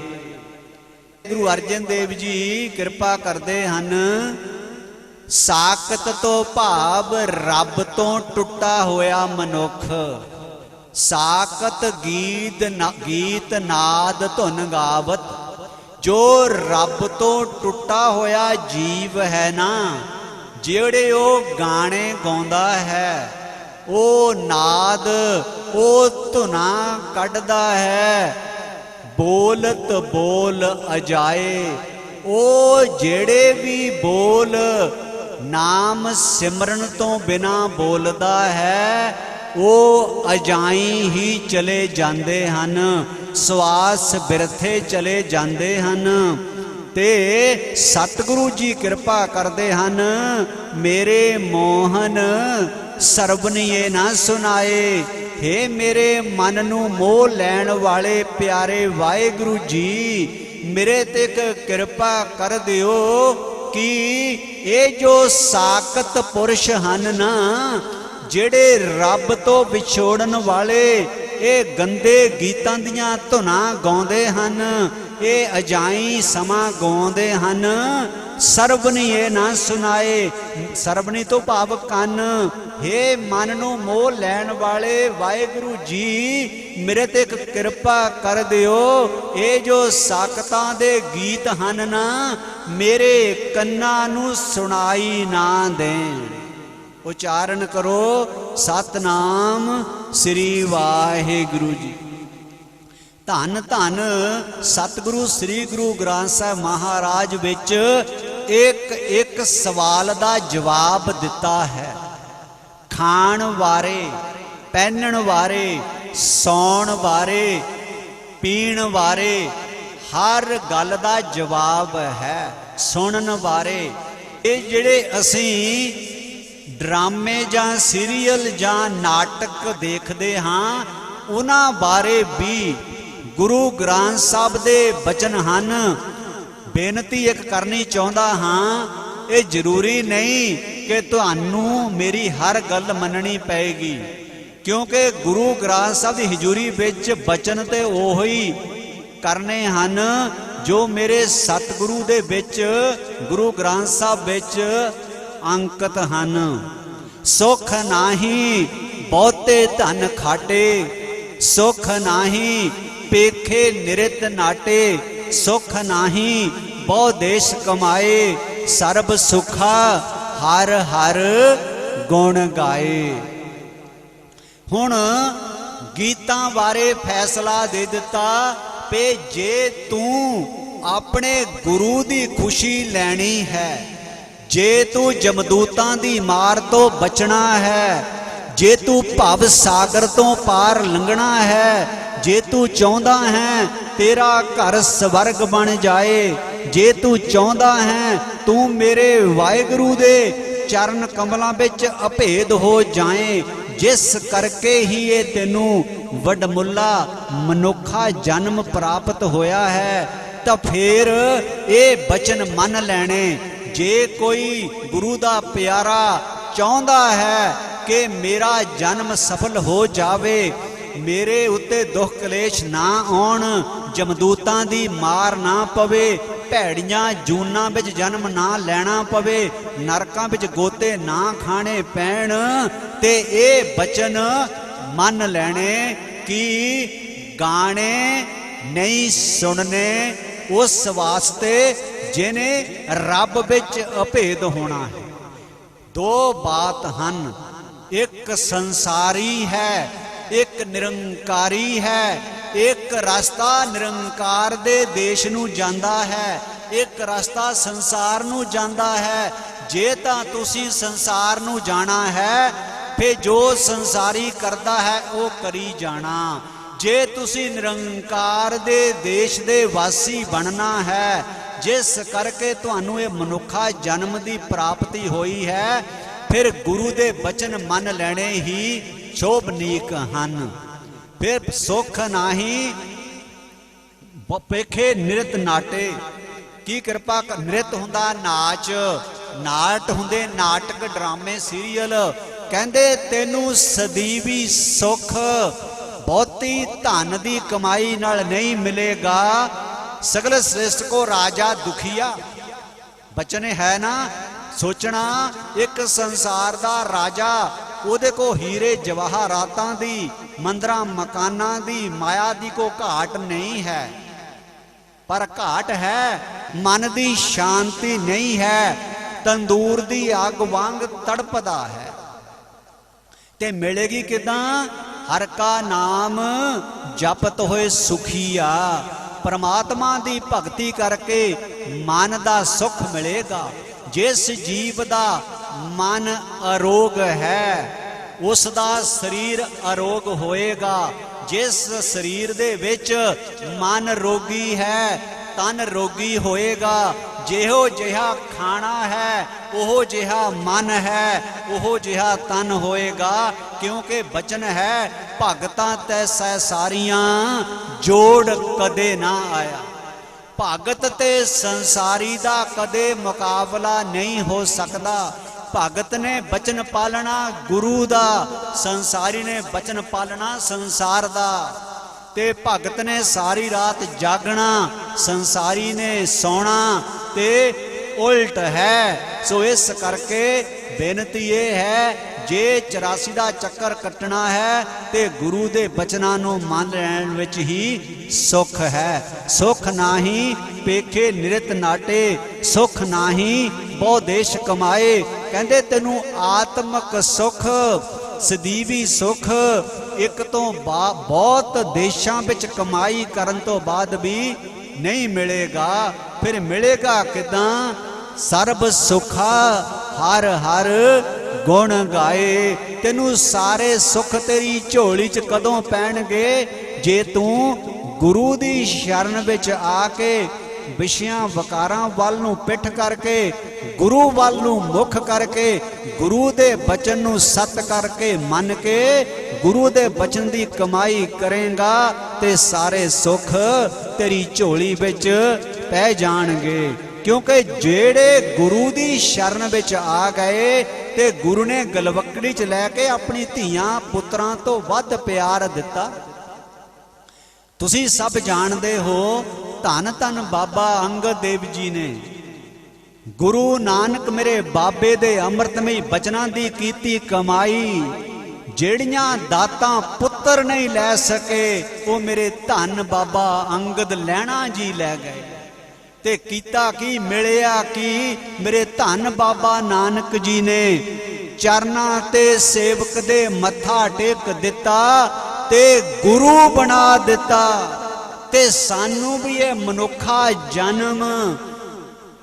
ਗੁਰੂ ਅਰਜਨ ਦੇਵ ਜੀ ਕਿਰਪਾ ਕਰਦੇ ਹਨ। ਸਾਕਤ ਤੋਂ ਭਾਵ ਰੱਬ ਤੋਂ ਟੁੱਟਾ ਹੋਇਆ ਮਨੁੱਖ। ਸਾਕਤ ਗੀਤ ਨਾਦ ਧੁਨ ਗਾਵਤ, ਜੋ ਰੱਬ ਤੋਂ ਟੁੱਟਾ ਹੋਇਆ ਜੀਵ ਹੈ ਨਾ, ਜਿਹੜੇ ਉਹ ਗਾਣੇ ਗਾਉਂਦਾ ਹੈ, ਉਹ ਨਾਦ ਉਹ ਧੁਨਾਂ ਕੱਢਦਾ ਹੈ, ਬੋਲਤ ਬੋਲ ਅਜਾਏ। ਉਹ ਜਿਹੜੇ ਵੀ ਬੋਲ ਨਾਮ ਸਿਮਰਨ ਤੋਂ ਬਿਨਾਂ ਬੋਲਦਾ ਹੈ, ਉਹ ਅਜਾਈ ਹੀ ਚਲੇ ਜਾਂਦੇ ਹਨ, ਸਵਾਸ ਬਿਰਥੇ ਚਲੇ ਜਾਂਦੇ ਹਨ। ਤੇ ਸਤਿਗੁਰੂ ਜੀ ਕਿਰਪਾ ਕਰਦੇ ਹਨ। ਮੇਰੇ ਮੋਹਨ ਸਰਬਨੀਏ ਨਾ ਸੁਨਾਏ। ਹੇ ਮੇਰੇ ਮਨ ਨੂੰ ਮੋਹ ਲੈਣ ਵਾਲੇ ਪਿਆਰੇ ਵਾਹਿਗੁਰੂ ਜੀ, ਮੇਰੇ ਤੇ ਇੱਕ ਕਿਰਪਾ ਕਰ ਦਿਓ ਕਿ ਇਹ ਜੋ ਸਾਕਤ ਪੁਰਸ਼ ਹਨ ਨਾ, ਜਿਹੜੇ ਰੱਬ ਤੋਂ ਵਿਛੋੜਨ ਵਾਲੇ ਇਹ ਗੰਦੇ ਗੀਤਾਂ ਦੀਆਂ ਧੁਨਾਂ ਗਾਉਂਦੇ ਹਨ, ਇਹ ਅਜਾਈ ਸਮਾਂ ਗਾਉਂਦੇ ਹਨ। ਸਰਬਨੀਏ ਨਾ ਸੁਨਾਏ, ਸਰਬਨੀ ਤੋਂ ਭਾਵ ਕੰਨ। ਹੇ ਮਨ ਨੂੰ ਮੋਹ ਲੈਣ ਵਾਲੇ ਵਾਹਿਗੁਰੂ ਜੀ, ਮੇਰੇ ਤੇ ਇੱਕ ਕਿਰਪਾ ਕਰ ਦਿਓ। ਇਹ ਜੋ ਸਾਕਤਾਂ ਦੇ ਗੀਤ ਹਨ ਨਾ, ਮੇਰੇ ਕੰਨਾਂ ਨੂੰ ਸੁਣਾਈ ਨਾ ਦੇਣ। ਉਚਾਰਨ ਕਰੋ ਸਤਨਾਮ ਸ੍ਰੀ ਵਾਹਿਗੁਰੂ ਜੀ। ਧੰਨ ਧੰਨ ਸਤਿਗੁਰੂ ਸ੍ਰੀ ਗੁਰੂ ਗ੍ਰੰਥ ਸਾਹਿਬ ਮਹਾਰਾਜ ਵਿੱਚ ਇੱਕ ਇੱਕ ਸਵਾਲ ਦਾ ਜਵਾਬ ਦਿੱਤਾ ਹੈ। ਖਾਣ ਬਾਰੇ, ਪਹਿਨਣ ਬਾਰੇ, ਸੌਣ ਬਾਰੇ, ਪੀਣ ਬਾਰੇ ਹਰ ਗੱਲ ਦਾ ਜਵਾਬ ਹੈ। ਸੁਣਨ ਬਾਰੇ, ਇਹ ਜਿਹੜੇ ਅਸੀਂ ਡਰਾਮੇ ਜਾਂ ਸੀਰੀਅਲ ਜਾਂ ਨਾਟਕ ਦੇਖਦੇ ਹਾਂ, ਉਹਨਾਂ ਬਾਰੇ ਵੀ ਗੁਰੂ ਗ੍ਰੰਥ ਸਾਹਿਬ ਦੇ ਬਚਨ ਹਨ। ਬੇਨਤੀ ਇੱਕ ਕਰਨੀ ਚਾਹੁੰਦਾ ਹਾਂ, ਇਹ ਜ਼ਰੂਰੀ ਨਹੀਂ ਕਿ ਤੁਹਾਨੂੰ ਮੇਰੀ ਹਰ ਗੱਲ ਮੰਨਣੀ ਪਏਗੀ, ਕਿਉਂਕਿ ਗੁਰੂ ਗ੍ਰੰਥ ਸਾਹਿਬ ਦੀ ਹਜ਼ੂਰੀ ਵਿੱਚ ਬਚਨ ਤੇ ਉਹੀ ਕਰਨੇ ਹਨ ਜੋ ਮੇਰੇ ਸਤਿਗੁਰੂ ਦੇ ਵਿੱਚ, ਗੁਰੂ ਗ੍ਰੰਥ ਸਾਹਿਬ ਵਿੱਚ ਅੰਕਿਤ ਹਨ। ਸੁਖ ਨਾਹੀ ਬਹੁਤੇ ਧਨ ਖਾਟੇ, ਸੁਖ ਨਾਹੀ ਪੇਖੇ ਨਿਰਤ ਨਾਟੇ, ਸੁਖ ਨਾਹੀ ਬਹੁ ਦੇਸ਼ ਕਮਾਏ, ਸਰਬ ਸੁਖਾ ਹਰ ਹਰ ਗੁਣ ਗਾਏ। ਹੁਣ ਗੀਤਾਂ ਬਾਰੇ ਫੈਸਲਾ ਦੇ ਦਿੱਤਾ ਕਿ ਜੇ ਤੂੰ ਆਪਣੇ ਗੁਰੂ ਦੀ ਖੁਸ਼ੀ ਲੈਣੀ ਹੈ, ਜੇ ਤੂੰ ਜਮਦੂਤਾਂ ਦੀ ਮਾਰ ਤੋਂ ਬਚਣਾ ਹੈ, ਜੇ ਤੂੰ ਭਵ ਸਾਗਰ ਤੋਂ ਪਾਰ ਲੰਘਣਾ ਹੈ, ਜੇ ਤੂੰ ਚਾਹੁੰਦਾ ਹੈ ਤੇਰਾ ਘਰ ਸਵਰਗ ਬਣ ਜਾਏ, ਜੇ ਤੂੰ ਚਾਹੁੰਦਾ ਹੈ ਤੂੰ ਮੇਰੇ ਵਾਹਿਗੁਰੂ ਦੇ ਚਰਨ ਕਮਲਾਂ ਵਿੱਚ ਅਭੇਦ ਹੋ ਜਾਏ, ਜਿਸ ਕਰਕੇ ਹੀ ਇਹ ਤੈਨੂੰ ਵਡਮੁੱਲਾ ਮਨੁੱਖਾ ਜਨਮ ਪ੍ਰਾਪਤ ਹੋਇਆ ਹੈ, ਤਾਂ ਫੇਰ ਇਹ ਬਚਨ ਮੰਨ ਲੈਣੇ। ਜੇ ਕੋਈ ਗੁਰੂ ਦਾ ਪਿਆਰਾ ਚਾਹੁੰਦਾ ਹੈ ਕਿ ਮੇਰਾ ਜਨਮ ਸਫਲ ਹੋ ਜਾਵੇ, ਮੇਰੇ ਉੱਤੇ ਦੁੱਖ ਕਲੇਸ਼ ਨਾ ਆਉਣ, ਜਮਦੂਤਾਂ ਦੀ ਮਾਰ ਨਾ ਪਵੇ, ਭੈੜੀਆਂ ਜੂਨਾਂ ਵਿੱਚ ਜਨਮ ਨਾ ਲੈਣਾ ਪਵੇ, ਨਰਕਾਂ ਵਿੱਚ ਗੋਤੇ ਨਾ ਖਾਣੇ ਪੈਣ, ਤੇ ਇਹ ਬਚਨ ਮੰਨ ਲੈਣੇ ਕਿ ਗਾਣੇ ਨਹੀਂ ਸੁਣਨੇ ਉਸ ਵਾਸਤੇ ਜਿਹਨੇ ਰੱਬ ਵਿੱਚ ਅਭੇਦ ਹੋਣਾ ਹੈ। ਦੋ ਬਾਤ ਹਨ, ਇੱਕ ਸੰਸਾਰੀ ਹੈ, ਇੱਕ ਨਿਰੰਕਾਰੀ ਹੈ। ਇੱਕ ਰਸਤਾ ਨਿਰੰਕਾਰ ਦੇ ਦੇਸ਼ ਨੂੰ ਜਾਂਦਾ ਹੈ, ਇੱਕ ਰਸਤਾ ਸੰਸਾਰ ਨੂੰ ਜਾਂਦਾ ਹੈ। ਜੇ ਤਾਂ ਤੁਸੀਂ ਸੰਸਾਰ ਨੂੰ ਜਾਣਾ ਹੈ, ਫਿਰ ਜੋ ਸੰਸਾਰੀ ਕਰਦਾ ਹੈ ਉਹ ਕਰੀ ਜਾਣਾ। जे तुसी निरंकार दे देश दे वासी बनना है, जिस करके तुहानू ये मनुखा जन्म की प्राप्ति हुई है, फिर गुरु दे बचन मन लेने ही शोभनीक हन। फिर सुख नाही पेखे निरत नाटे। की कृपा नृत हुंदा नाच, नाट हुंदे नाटक ड्रामे सीरीअल। कहंदे तेनू सदीवी सुख बहुती धन दी कमाई नाल नहीं मिलेगा। सगल श्रेष्ठ को राजा दुखिया। बचन है ना सोचना, एक संसार दा राजा, ਉਹਦੇ को हीरे जवाहरातां दी मंदिरां मकानां दी माया दी को घाट नहीं है, पर घाट है मन दी शांति नहीं है। तंदूर दी अग वांग तड़पदा है। ते मिलेगी किदां? हर का नाम जपत होए सुखिया। परमात्मा दी भगती करके मन दा सुख मिलेगा। जिस जीव दा मन अरोग है, उसदा शरीर अरोग होएगा। जिस शरीर दे विच मन रोगी है, तन रोगी होएगा। जेहो जिहा खाना है, ओहो जिहा मन है, ओहो जिहा तन होएगा। क्योंकि बचन है भगतां तैसै सारियां जोड़ कदे ना आया। भगत ते संसारी दा कदे मुकाबला नहीं हो सकता। भगत ने बचन पालना गुरु दा, संसारी ने बचन पालना संसार दा। ते भगत ने सारी रात जागना, संसारी ने सौना, ते उल्ट है। सो इस करके बेनती ये है, जे 84 दा चक्कर कटना है ते गुरु दे बचनां नूं मन लैण विच ही सुख है। सुख नाही पेखे निरत नाटे, सुख नाही बहु देश कमाए। कहंदे तैनू आत्मक सुख सदीवी सुख एक तो बहुत देशां विच कमाई करन तो बाद भी नहीं मिलेगा। फिर मिलेगा किदां? सर्ब सुखा हर हर गुण गाए। तेनू सारे सुख तेरी झोली च कदों पैणगे? जे तू गुरु दी शरण विच आके विषयां वकारां वल नूं पिठ करके, गुरु वल नूं मुख करके, गुरु दे बचन नूं सत करके मन के गुरु दे बचन दी कमाई करेगा, ते सारे सुख तेरी झोली विच पै जाणगे। क्योंकि जेड़े गुरु दी शरण विच आ गए ते गुरु ने गलवकड़ी च लैके अपनी धीआं पुत्रां तो वध प्यार दिता। तुसी सब जानदे हो, धन धन बाबा अंगद देव जी ने गुरु नानक मेरे बाबे दे अमृतमई बचनां दी कीती कमाई। जेड़ियां दातां पुत्र नहीं लै सके, वो मेरे धन बाबा अंगद लैणा जी लै गए। ते कीता की मिलिया की? मेरे धन बाबा नानक जी ने चरना ते सेवक दे मत्था टेक दिता ते गुरु बना दिता। ते सानू भी ये मनुखा जन्म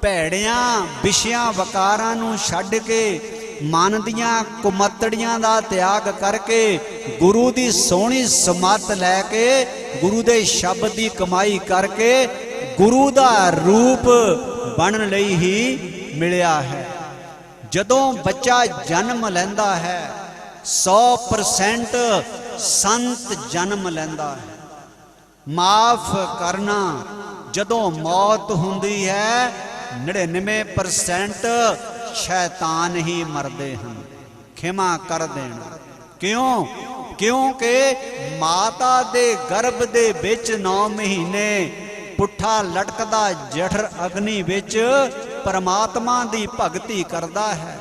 भैड़ियां विषयां वकारां नूं छड्ड के मन दियां कुमतड़ियां दा त्याग करके गुरु दी सोहनी समत लैके गुरु दे शब्द दी कमाई करके गुरु दा रूप बनन लई ही मिलिया है। जदों बच्चा जन्म लैंदा है 100% संत जन्म लैंदा है। माफ करना, जदों मौत हुंदी है 99% शैतान ही मरदे हैं। खिमा कर देना। क्यों? क्योंकि माता दे गर्भ दे विच 9 महीने पुट्ठा लटकदा जठर अग्नि विच परमात्मा दी भगती करदा है।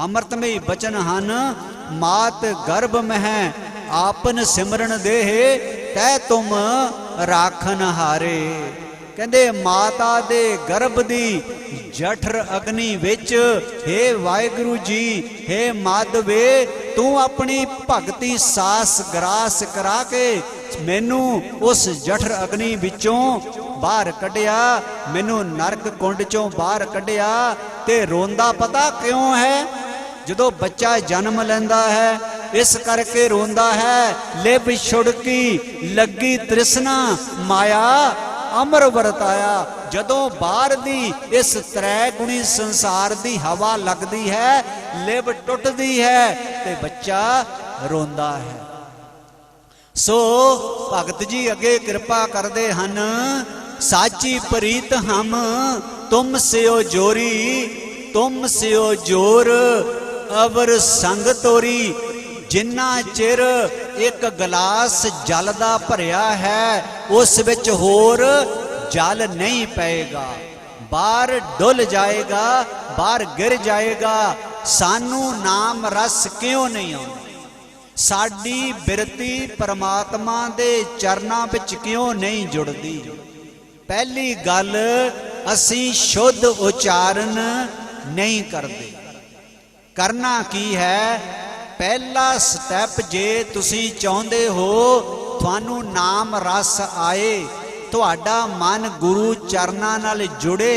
अमृतमई बचन हन, मात गर्भ मह आपन सिमरन देह तै तुम राखन हारे। कहंदे माता दे गर्भ दी जठर अग्नि विच हे वाहिगुरु जी, हे माधवे, तू अपनी भगती सास ग्रास करा के मैनू उस जठर अग्नि विचों बाहर कढ़िया, मैनू नरक कुंड चों बाहर कढ़िया। ते रोंदा पता क्यों है? जदों बच्चा जन्म लैंदा है इस करके रोंदा है। लिप छुड़की लगी तृष्णा माया अमर वरताया। जदों बाहर दी इस त्रै गुणी संसार दी हवा लगदी है, लिप टुटदी है ते बच्चा रोंदा है। सो भगत जी अगे कृपा करदे हन, साची प्रीत हम तुम स्यो जोरी, तुम स्यो जोर अवर संग तोरी। जिन्ना चिर एक गिलास जल दा भरिया है, उस विच होर जल नहीं पेगा, बाहर डुल जाएगा, बाहर गिर जाएगा। सानू नाम रस क्यों नहीं आउंदा? साडी बिरती परमात्मा दे चरनां विच क्यों नहीं जुड़दी? पहली गल असी शुद्ध उचारण नहीं करते। करना की है? पहला स्टैप, जे तुसी चाहुंदे हो तुहानू नाम रस आए, तुहाडा मन गुरु चरनां नाल जुड़े,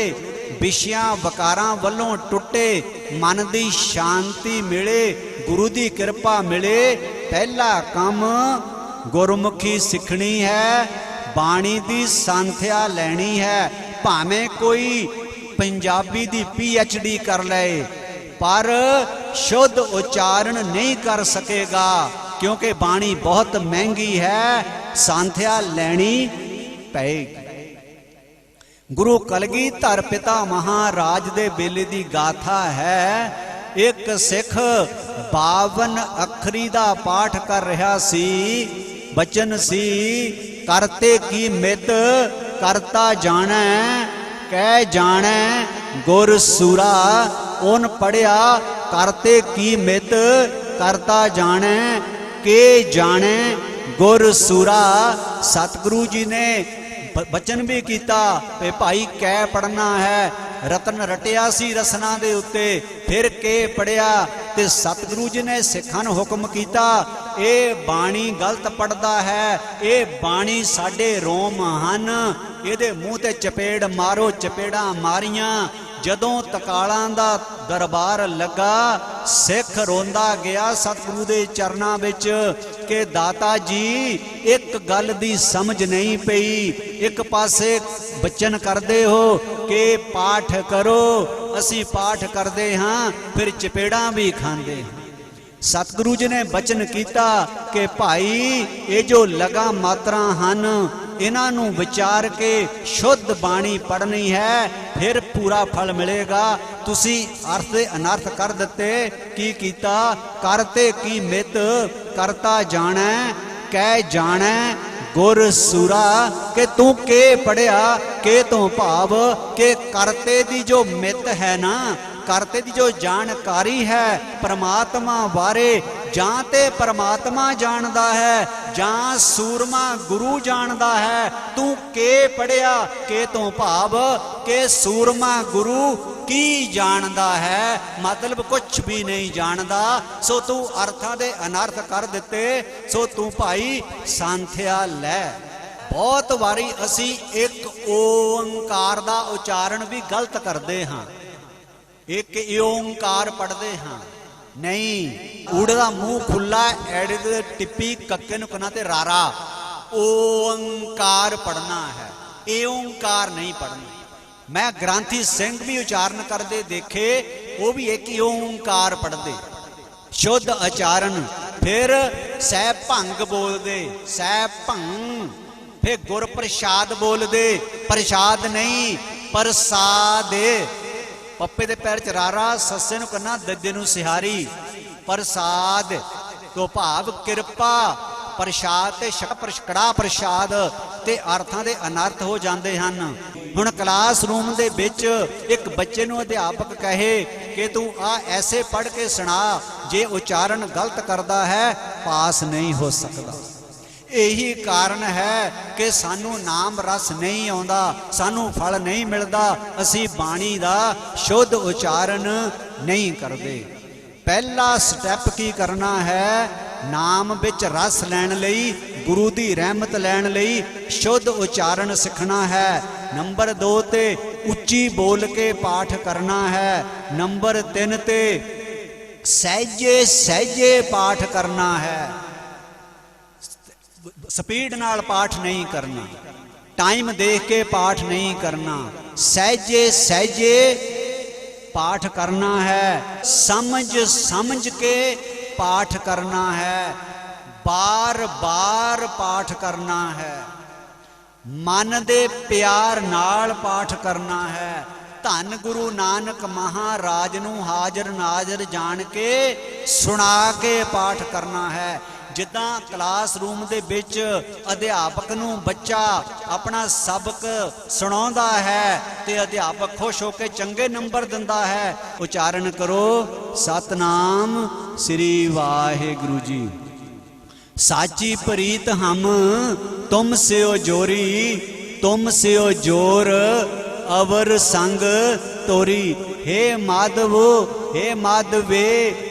विषयां वकारां वल्लों टुटे, मन दी शांति मिले, गुरु दी कृपा मिले, पहला काम गुरमुखी सिखनी है, बाणी दी सांथिया लैनी है। भावें कोई पंजाबी दी PhD कर ले, पर शुद्ध उच्चारण नहीं कर सकेगा, क्योंकि बाणी बहुत महंगी है, सांथिया लैनी पएगी। गुरु कलगीधर पिता महाराज दे बेले दी गाथा है। एक सिख 52 अखरी दा पाठ कर रहा सी। बचन सी, करते की मित करता जाने, कह जाने गुर सूरा। उन पढ़िया करते की मित करता जाने, के जाने गुर सूरा। सतगुरु जी ने बचन भी किया कि भाई कै पढ़ना है। रतन रटिया सी रसना दे उत्ते, फिर के पढ़िया ते सतगुरु जी ने सिखां नूं हुक्म किया, ये बाणी गलत पढ़दा है, ये बाणी साडे रोम हन, इहदे मूँह ते चपेड़ मारो। चपेड़ा मारियां। जदों तकालां दा दरबार लगा, सिख रोंदा गया सतगुरु दे चरनां विच कि दाता जी एक गल दी समझ नहीं पई। एक पासे बचन करदे हो कि पाठ करो, असी पाठ करदे हां, फिर चपेड़ां भी खांदे हां। सतगुरु जी ने बचन किया कि भाई ये जो लगा मात्रा हन, इन्हां नूं विचार के शुद्ध बाणी पढ़नी है, फिर पूरा फल मिलेगा। तुसी अर्थ दे अनर्थ कर दिते। की कीता? करते की मित करता जाने, कह जाने गुर सूरा। के तू के पढ़िया, के तो भाव के करते दी जो मित है ना, करते दी जो जानकारी है परमात्मा बारे, जां ते परमात्मा जानदा है, जां सूरमा गुरु जानदा है। तू के पढ़िया, के तो भाव के सूरमा गुरु की जानदा है, मतलब कुछ भी नहीं जानदा। सो तू अर्थां दे अनर्थ कर दिते। सो तू भाई सांथिया लै। बहुत वारी असी एक ओंकार दा उच्चारण भी गलत करते हाँ। एक ओंकार पढ़ते हाँ, नहीं, ऊड़ा मुंह खुला, एड़ टिप्पी कक्के नूं कना ते रारा। ओंकार पढ़ना है, एओंकार नहीं पढ़ना। मैं ग्रंथी सिंह भी उच्चारण करते देखे, वो भी एक ओंकार पढ़ते, शुद्ध उच्चारण। फिर सह भंग बोलते, सह भंग। फिर गुर प्रसाद बोलते, प्रसाद नहीं प्रसाद। पप्पे दे पैर च रारा, सस्से नूं कन्ना, दद्दे नूं सिहारी। प्रसाद तो भाव किरपा, प्रसाद ते कड़ा प्रसाद ते अर्थां दे अनर्थ हो जाते हैं। हुण क्लास रूम दे विच एक बच्चे नूं अध्यापक कहे कि तू आ ऐसे पढ़ के सुना, जे उच्चारण गलत करता है पास नहीं हो सकता। यही कारण है कि सानू नाम रस नहीं आउंदा, सानू फल नहीं मिलता, असी बाणी दा शुद्ध उच्चारण नहीं करते। पहला स्टैप की करना है? नाम विच रस लैण लई, गुरु दी रहमत लैण लई शुद्ध उच्चारण सीखना है। नंबर 2 ते उच्ची बोल के पाठ करना है। नंबर 3 ते सहजे सहजे पाठ करना है, स्पीड नाल पाठ नहीं करना, टाइम देख के पाठ नहीं करना, सहजे सहजे पाठ करना है, समझ समझ के पाठ करना है, बार बार पाठ करना है, मन दे प्यार नाल पाठ करना है। धन गुरु नानक महाराज नूं हाजर नाजर जान के सुना के पाठ करना है। जिद्दां क्लासरूम दे विच अध्यापक नूं बच्चा अपना सबक सुणाउंदा है ते अध्यापक खुश होकर चंगे नंबर दिंदा है। उचारण करो सतनाम श्री वाहिगुरु जी। साची प्रीत हम तुम से ओ जोरी, तुम से ओ जोर अवर संग तोरी। हे माधव हे माधवे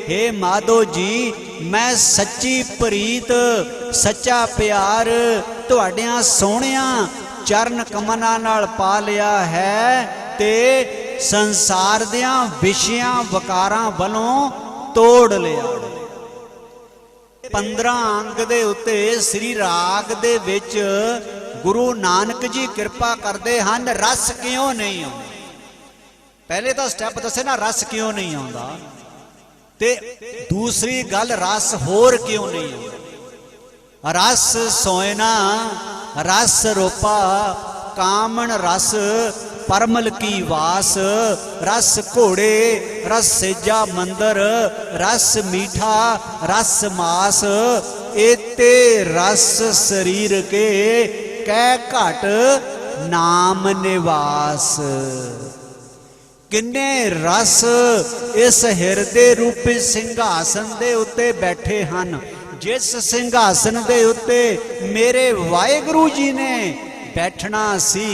हे माधो जी, मैं सच्ची प्रीत सच्चा प्यार तुहाडियां सोहणियां चरण कमलां नाल पा लिया है ते संसार दियां विषयां वकारां वलों तोड़ लिया। 15 अंग दे उत्ते श्री राग दे विच गुरु नानक जी कृपा करते हैं, रस क्यों नहीं आता। पहले तो स्टैप दसे ना रस क्यों नहीं आता, ते दूसरी गल रस होर क्यों नहीं आता। रस सोयना रस रोपा कामन रस परमल की वास, रस घोड़े रस सेजा मंदर, रस मीठा रस मास, एते रस शरीर के कह घट नाम निवास। किन्ने रस इस हिरदे रूपी सिंघासन दे उत्ते बैठे हन। जिस सिंघासन दे उत्ते मेरे वाहिगुरु जी ने बैठना सी,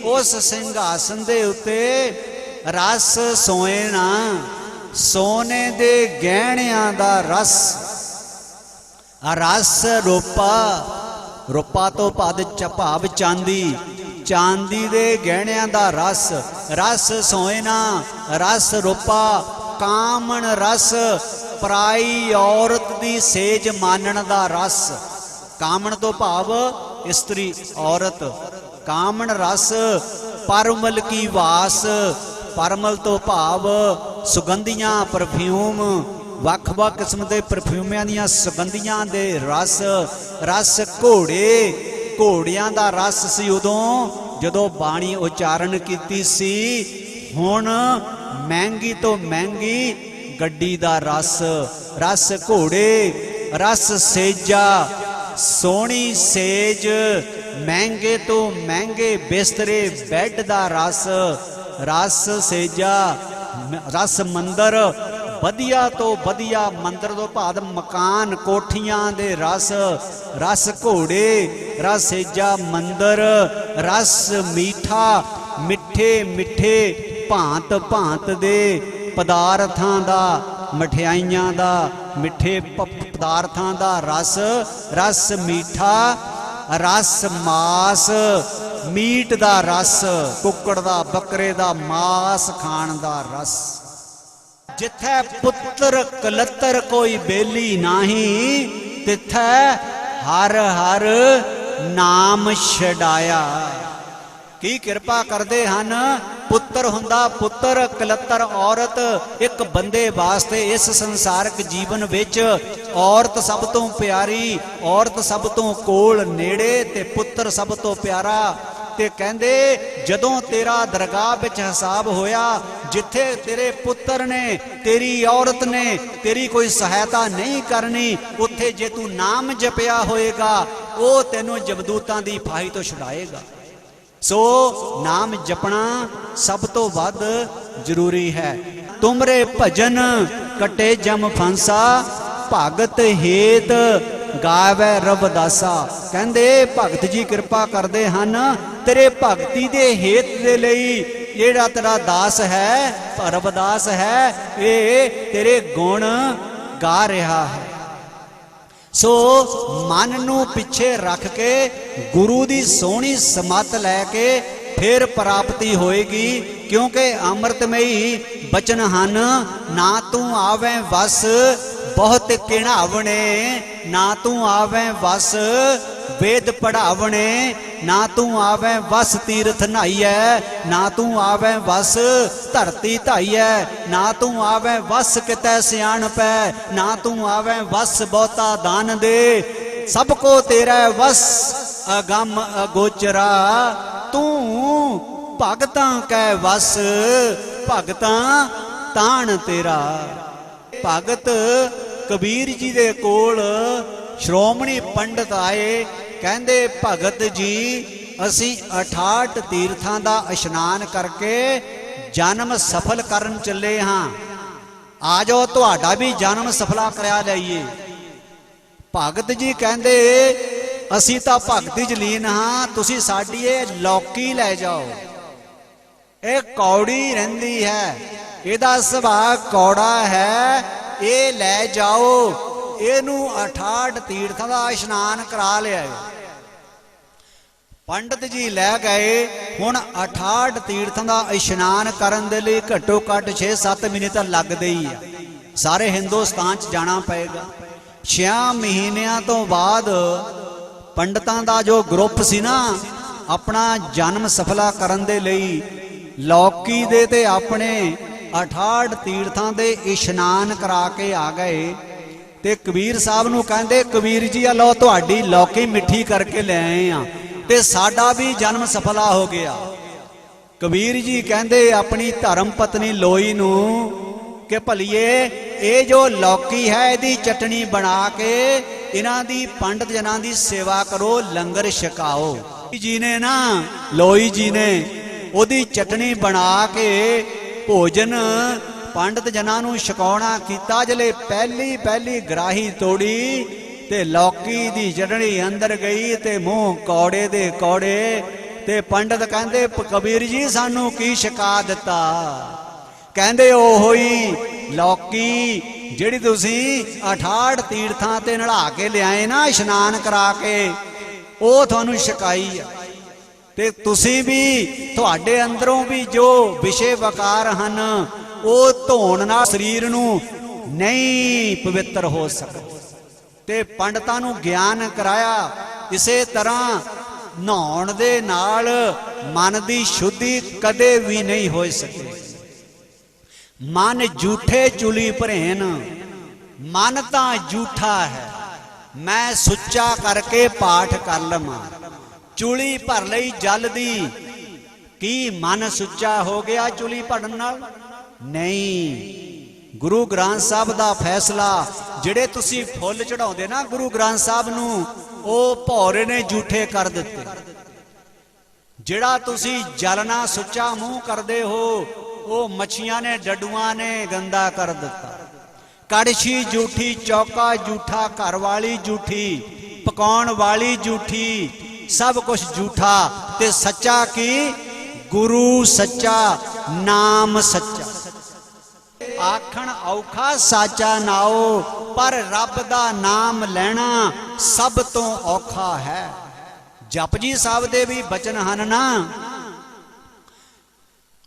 उस सिंघासन दे उत्ते रस सोएना सोने दे गहणियां दा रस, रस रोपा रूपा तो पद भाव चांदी, चांदी दे गहणियां दा रस, रस सोयना रस रूपा कामन रस पराई औरत दी सेज मानण दा रस। कामन तो भाव स्त्री औरत, कामन रस परमल की वास, परमल तो भाव सुगंधियां परफ्यूम, ਵੱਖ-ਵੱਖ किस्म के परफ्यूमियां दियां सुगंधियां दे रस, रस घोड़े घोड़ियां दा रस सी उदों जदों बाणी उचारण कीती सी। हुण महंगी तो महंगी गड्डी दा रस, रस घोड़े रस सेजा सोहनी सेज, महंगे तो महंगे बिस्तरे बैड दा रस, रस सेजा रस मंदर वधिया तो वधिया मंदिर तो भाद मकान कोठियां दे रस, रस घोड़े रस सेजा मंदिर, रस मीठा मिठे मिठे भांत भांत दे पदार्थां दा, मठियाइयां दा मिठे पदार्थां दा रस, रस मीठा रस मास मीट दा रस, कुक्कड़ दा बकरे दा मास खाण दा रस। जिथे पुत्र कलतर कोई बेली नाही, तिथे हर हर नाम छड़ाया। की कृपा करते हैं पुत्र हुंदा पुत्र कलतर औरत। एक बंदे वास्ते इस संसारक जीवन विच औरत सब तो प्यारी, औरत सब तो कोल नेड़े ते पुत्र सब तो प्यारा। ते कहंदे जदों तेरा दरगाह विच हिसाब होया, जिथे तेरे पुत्र ने तेरी औरत ने तेरी कोई सहायता नहीं करनी, उत्थे जे तू नाम जपिया होएगा वो तेनों जमदूतां दी फाही तो छुड़ाएगा। सो नाम जपना सब तो वध जरूरी है। तुमरे भजन कटे जम फंसा, भगत हेत गावे रबदासा। कहंदे भगत जी कृपा करते हैं तेरे भगती दे हेत दे लई, जेड़ा तेरा दास है रबदास है, ये तेरे गुण गा रहा है। सो मन नू पिछे रख के गुरु दी सोहनी समत लैके फिर प्राप्ति होएगी। क्योंकि अमृतमयी बचन हन, ना तू आवे वस बहुत किणावणे, ना तू आवे वस वेद पढ़ावणे, ना तू आवे वस तीर्थ नहाइए, ना तू आवे वस धरती धाइए, ना तू आवे वस कितै सियाणप है, ना तू आवे वस बहुता दान दे, सबको तेरा वस अगम अगोचरा, तू भगतां कै वस भगतां ताण तेरा। भगत कबीर जी दे कोल श्रोमणी पंडित आए, कहंदे भगत जी असी 68 तीर्थां दा इशनान करके जन्म सफल करन चले हाँ, आ जाओ तुहाडा भी जन्म सफला करा लईए। भगत जी कहंदे असी तां भगती च लीन हाँ, तुसी साडी ये लौकी लै जाओ, ये कौड़ी रहिंदी है, इहदा सुभाअ कौड़ा है, ये लै जाओ, इनू 68 तीर्थां दा इशनान करा लिया। पंडित जी लै गए। हुण 68 तीर्थां दा इशनान करन दे लई घट्टो घट्ट 6-7 महीने तां लगदे ही आ, सारे हिंदुस्तान च जाना पएगा। 6 महीनों तो बाद पंडितां दा जो ग्रुप सी ना, अपना जन्म सफला करन दे लई लौकी दे ते अपने 68 तीर्थां दे इशनान करा के आ गए। ते कबीर साहब नूं कहंदे कबीर जी आ लो तुहाडी लौकी मिठी करके ले आए आ, ते साडा भी जन्म सफला हो गया। कबीर जी कहंदे अपनी धर्म पत्नी लोई नूं कि भलीए ये जो लौकी है इहदी चटनी बना के इन्हां दी पंडित जनां दी सेवा करो, लंगर छकाओ। जी ने ना लोई जी ने ओदी चटनी बना के भोजन पंडित जनां नूं छकाउणा कीता। जले पहली ग्राही तोड़ी ते लौकी दी चटनी अंदर गई ते मूँह कौड़े दे कौड़े, ते पंडित कहंदे कबीर जी सानू की छका दिता? कहंदे ओहो ही लौकी जिहड़ी तुसी 68 तीर्थां ते नढ़ा के लिआए ना इशनान करा के, ਉਹ ਤੁਹਾਨੂੰ ਛਕਾਈ ਆ। ਤੇ ਤੁਸੀਂ ਵੀ ਤੁਹਾਡੇ ਅੰਦਰੋਂ ਵੀ ਜੋ ਵਿਸ਼ੇ ਵਕਾਰ ਹਨ ਉਹ ਧੋਣ ਨਾਲ ਸਰੀਰ ਨੂੰ ਨਹੀਂ ਪਵਿੱਤਰ ਹੋ ਸਕਦੇ। ਤੇ ਪੰਡਤਾਂ ਨੂੰ ਗਿਆਨ ਕਰਾਇਆ ਇਸੇ ਤਰ੍ਹਾਂ ਨਹਾਉਣ ਦੇ ਨਾਲ ਮਨ ਦੀ ਸ਼ੁੱਧੀ ਕਦੇ ਵੀ ਨਹੀਂ ਹੋ ਸਕੇ। ਮਨ ਝੂਠੇ ਚੁਲੀ ਭਰੇਨ, ਮਨ ਤਾਂ ਝੂਠਾ ਹੈ, मैं सुच्चा करके पाठ कर लवां। चुली भर लई जल दी, की मन सुच्चा हो गया चुली भरन नाल? नहीं। गुरु ग्रंथ साहब दा फैसला जिहड़े तुसी फुੱਲ चढ़ाउंदे ना गुरु ग्रंथ साहब नूं, ਉਹ ਭੌਰੇ ने झूठे कर दिते। जिहड़ा तुसी जलना सुच्चा मूँह करदे हो ਉਹ मच्छियां ने डडूआं ने गंदा कर दिता। कड़छी झूठी, चौका झूठा, घर वाली झूठी, पकाउण वाली झूठी, सब कुछ झूठा। ते सच्चा की? गुरु सच्चा, नाम सच्चा। आखण औखा साचा नाओ, पर रब दा नाम लैना सब तो औखा है। जपजी साहब दे भी बचन हन ना,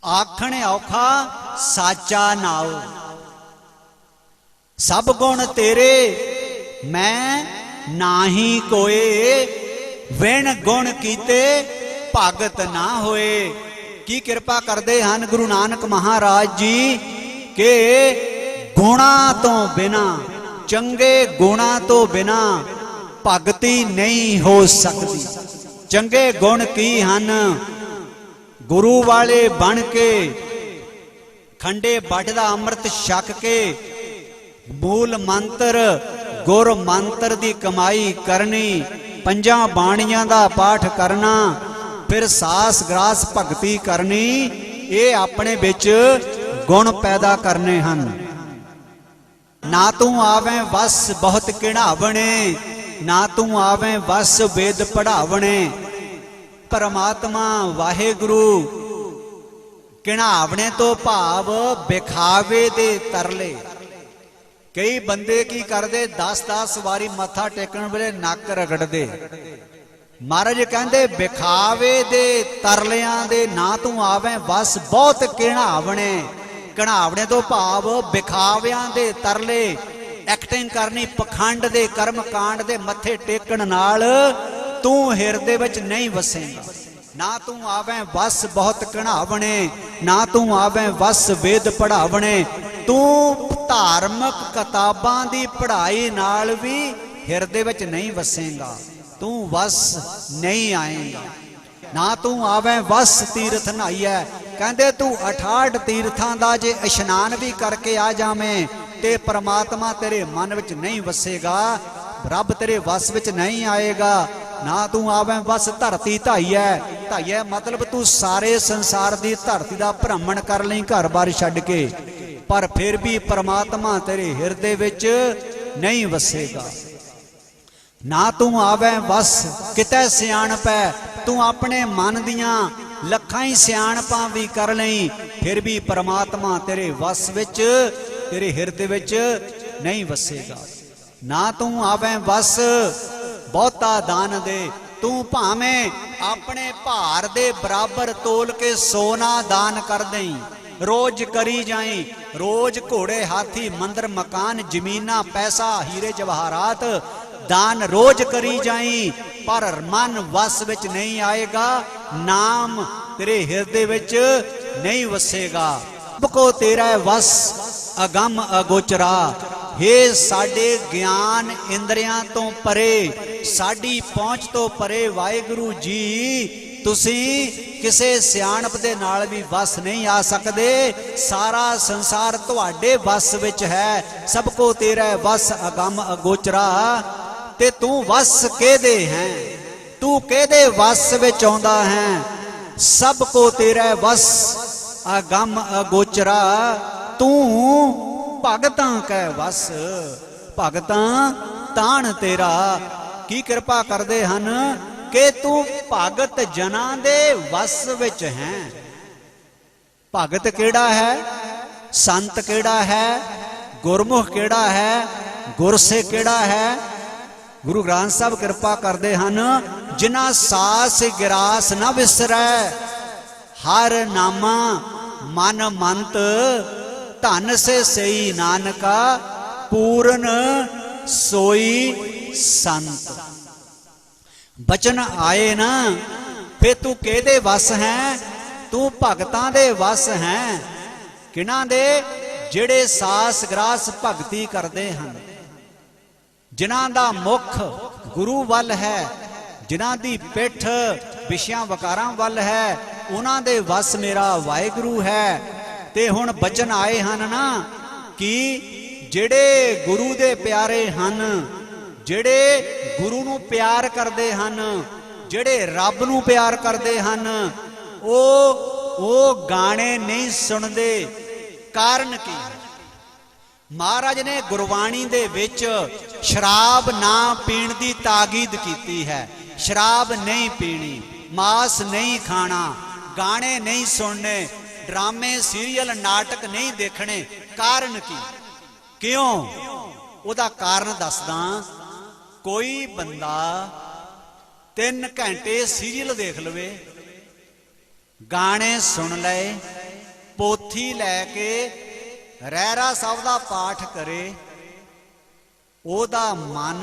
आखण औखा साचा नाओ, सब गुण तेरे मैं नाही कोए, विण गुण कीते भगत ना होए। की कृपा करते हैं गुरु नानक महाराज जी के गुणा तो बिना, चंगे गुणा तो बिना भगती नहीं हो सकती। चंगे गुण की हन? गुरु वाले बन के खंडे बट दा अमृत छक के मूल मंत्र गुर मंत्र दी कमाई करनी, पंजा बाणियां दा पाठ करना, फिर सास ग्रास भगती करनी, ये अपने विच गुण पैदा करने हन। ना तू आवे वस बहुत किढ़ावणे, ना तू आवे वस वेद पढ़ावणे। परमात्मा वाहेगुरु किढ़ावणे तो भाव विखावे दे तरले। कई बंदे की करते 10-10 वारी मत्था टेकन वेले नक रगड़ते, महाराज कहते विखावे दे तरलियां दे ना तू आवे बस बहुत घिनावने। घिनावने तो भाव विखावियां दे तरले एक्टिंग करनी पखंड दे कर्म कांड दे मत्थे टेकण नाल तू हिरदे विच नहीं वसेगा। ना तू आवे बस बहुत घिनावने, ना तू आवे बस वेद पढ़ावने। तू धार्मिक किताबां दी पढ़ाई नाल भी हिरदे विच नहीं वसेगा, तू वस नहीं आएगा। ना तू आवे वस तीर्थ नहाइए। कहते तू 68 तीर्थां दा जे इशनान भी करके आ जावें ते परमात्मा तेरे मन विच नहीं वसेगा, रब तेरे वस विच नहीं आएगा। ना तू आवे बस धरती ढाइए। ढाइए मतलब तू सारे संसार दी धरती दा भ्रमण कर लई घर बार छड्ड के, पर फिर भी परमात्मा तेरे हिरदे विच नहीं वसेगा। ना तू आवे बस किते सियाणप है। तू अपने मन दियां लखां ही सियाणपां भी कर लई, फिर भी परमात्मा तेरे वस विच तेरे हिरदे विच नहीं वसेगा। ना तू आवे बस बहुता दान दे। तू भावें अपने भार दे बराबर तोल के सोना दान कर दें, रोज करी जाई। रोज घोड़े हाथी मंदिर मकान जमीना पैसा हीरे जवाहरात दान रोज करी जाई, पर मन वस विच नहीं आएगा, नाम तेरे हिरदे विच नहीं वसेगा। को तेरा वस अगम अगोचरा। हे साडे ज्ञान इंद्रियां तो परे, साडी पहुंच तो परे वाहिगुरु जी तुसी किसे सियाणप दे नाल भी वस नहीं आ सकदे। सारा संसार तुहाडे वस विच है। सबको तेरा वस अगम अगोचरा। ते तू वस केदे है, तू केदे वस विच आउंदा है। सबको तेरा वस अगम अगोचरा। तू भगतां कै वस, भगतां ताण तेरा। की कृपा करदे हन कि तू भगत जना दे वस विच है। भगत केड़ा है, संत केड़ा है, गुरमुख केड़ा है, गुरसिख केड़ा है। गुरु ग्रंथ साहब कृपा करते हैं, जिन्ना सास गिरास न विसरै, हर नामा मन मंत, धन से सही नानका पूर्ण सोई संत। बचन आए ना, फिर तू केदे वस है? तू भगतां दे वस है। किन्हां दे? जिहड़े सास ग्रास भगती करते हैं, जिन्हां दा मुख गुरु वल है, जिन्हां दी पिठ विषयां वकारां वल है, उन्हां दे वस मेरा वाहिगुरु है। ते हुण बचन आए हन ना कि जिहड़े गुरु दे प्यारे हन, जिहड़े गुरु नूं प्यार करदे हन, जिहड़े रब नूं प्यार करदे हन, ओ गाने नहीं सुनदे। कारण की? महाराज ने गुरबाणी दे विच शराब ना पीण दी ताकीद कीती है। शराब नहीं पीनी, मांस नहीं खाना, गाने नहीं सुनने, ड्रामे सीरियल नाटक नहीं देखने। कारण की? क्यों? उहदा कारण दसदा। कोई बंदा 3 घंटे सीरियल देख लवे, गाने सुन ले, पोथी लैके रहरा साहब दा पाठ करे, ओदा मन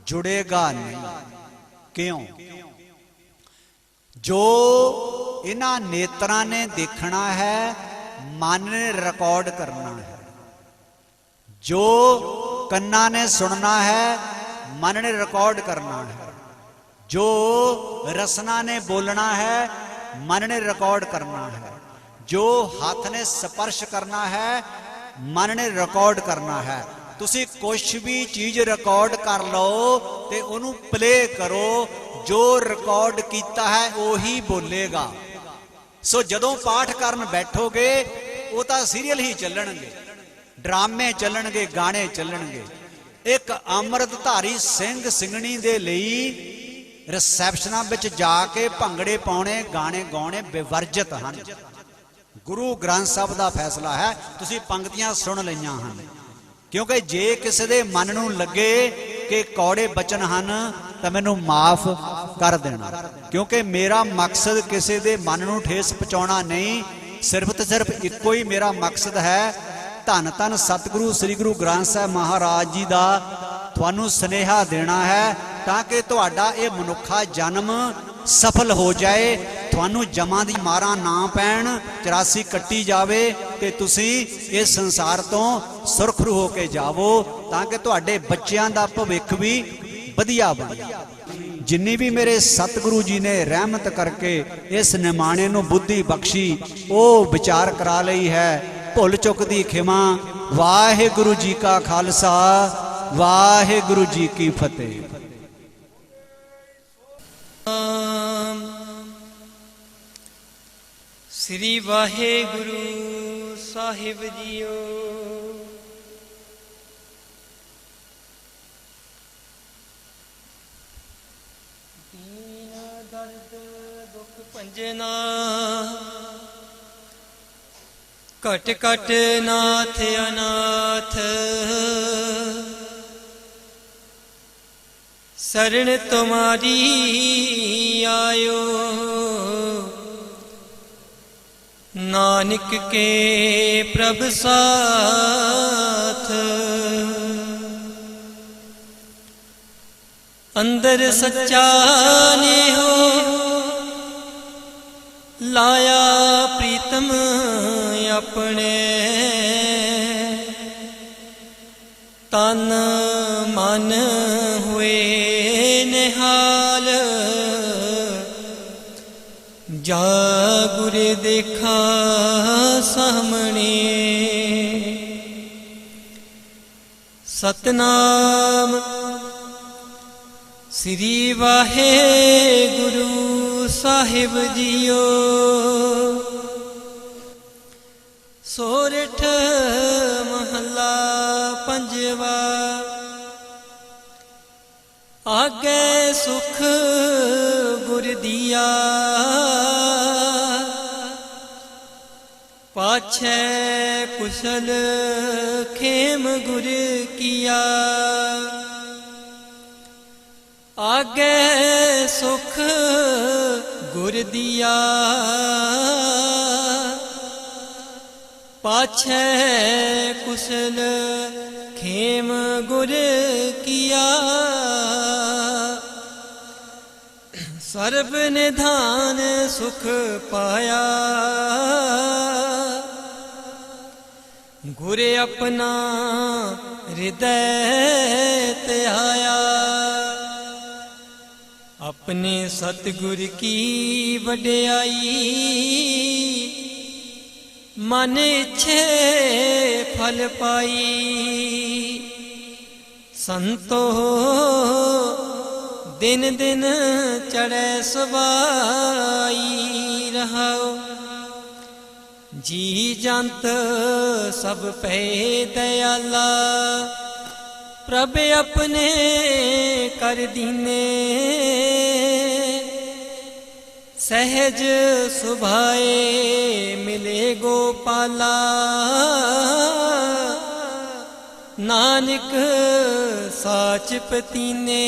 जुड़ेगा नहीं। क्यों? जो इन्हां नेत्रां ने देखना है, मन ने रिकॉर्ड करना है। जो कन्ना ने सुनना है, मन ने रिकॉर्ड करना है। जो रसना ने बोलना है, मन ने रिकॉर्ड करना है। जो हाथ ने स्पर्श करना है, मन ने रिकॉर्ड करना है। तुसी कुछ भी चीज रिकॉर्ड कर लो ते उन्होंने प्ले करो, जो रिकॉर्ड किया है वही बोलेगा। सो जदों पाठ करन बैठोगे वो तो सीरियल ही चलणगे, ड्रामे चलणगे, गाने चलणगे। एक अमृतधारी सिंह सिंघणी दे लई रिसैप्शनां विच जाके भंगड़े पाउणे, गाने गाउणे बेवर्जित हन। गुरु ग्रंथ साहब का फैसला है, तुसी पंक्तियां सुन लईआं हन। क्योंकि जे किसी दे मन नूं लगे कि कौड़े बचन हन तो मैनूं माफ कर देना। क्योंकि मेरा मकसद किसी के मन नूं ठेस पहुँचाना नहीं, सिर्फ तो सिर्फ इक्को ही मेरा मकसद है, धन धन सतगुरु श्री गुरु ग्रंथ साहिब महाराज जी का तुहानूं स्नेहा देना है, ताकि तुहाडा ये मनुखा जन्म सफल हो जाए, तुहानूं जमां दी मारां ना पैण, 84 कट्टी जावे ते तुसीं इस संसार तो सुरखरू हो के जावो, ताकि तुहाडे बच्चियां दा भविख भी वधिया बने। जिन्नी भी मेरे सतगुरु जी ने रहमत करके इस निमाणे नूं बुद्धि बख्शी, वो विचार करा लई है, भुल चुक दी खिमा। वाहिगुरु जी का खालसा, वाहिगुरु जी की फतेह। श्री वाहिगुरु साहिब जीओ। दीन दर्द दुख पंजना, कट कट नाथ अनाथ, शरण तुम्हारी आयो, नानक के प्रभ साथ। अंदर सच्चा ने हो लाया प्रीतम अपने, तन मन हुए निहाल, जा गुरे देखा सामने। सतनाम श्री वाहिगुरु साहिब जीओ। सोरठ महला पंजवा, आगे सुख गुर दिया, पाछे कुशल खेम गुर किया। आगे सुख गुर दिया, पाछे कुशल खेम गुर किया। सर्ब निधान सुख पाया, गुर अपना हृदय ते आया। अपने सतगुर की वड्याई, मन इच्छे फल पाई। संतो दिन दिन चढ़े सवाई रहाओ, जी जंत सब पे दयाला। प्रभ अपने कर दीने, सहज सुभाए मिले गोपाला। नानक साच पतीने,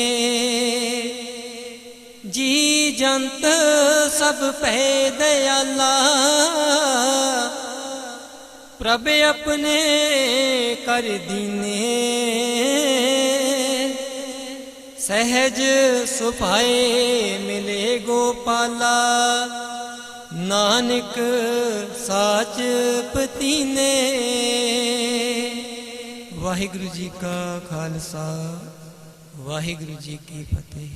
जी जंत सब पे दयाला। प्रभ अपने कर दीने, सहज सुभाए मिले गोपाला। नानक साच पतीने। वाहिगुरु जी का खालसा, वाहिगुरु जी की फतेह।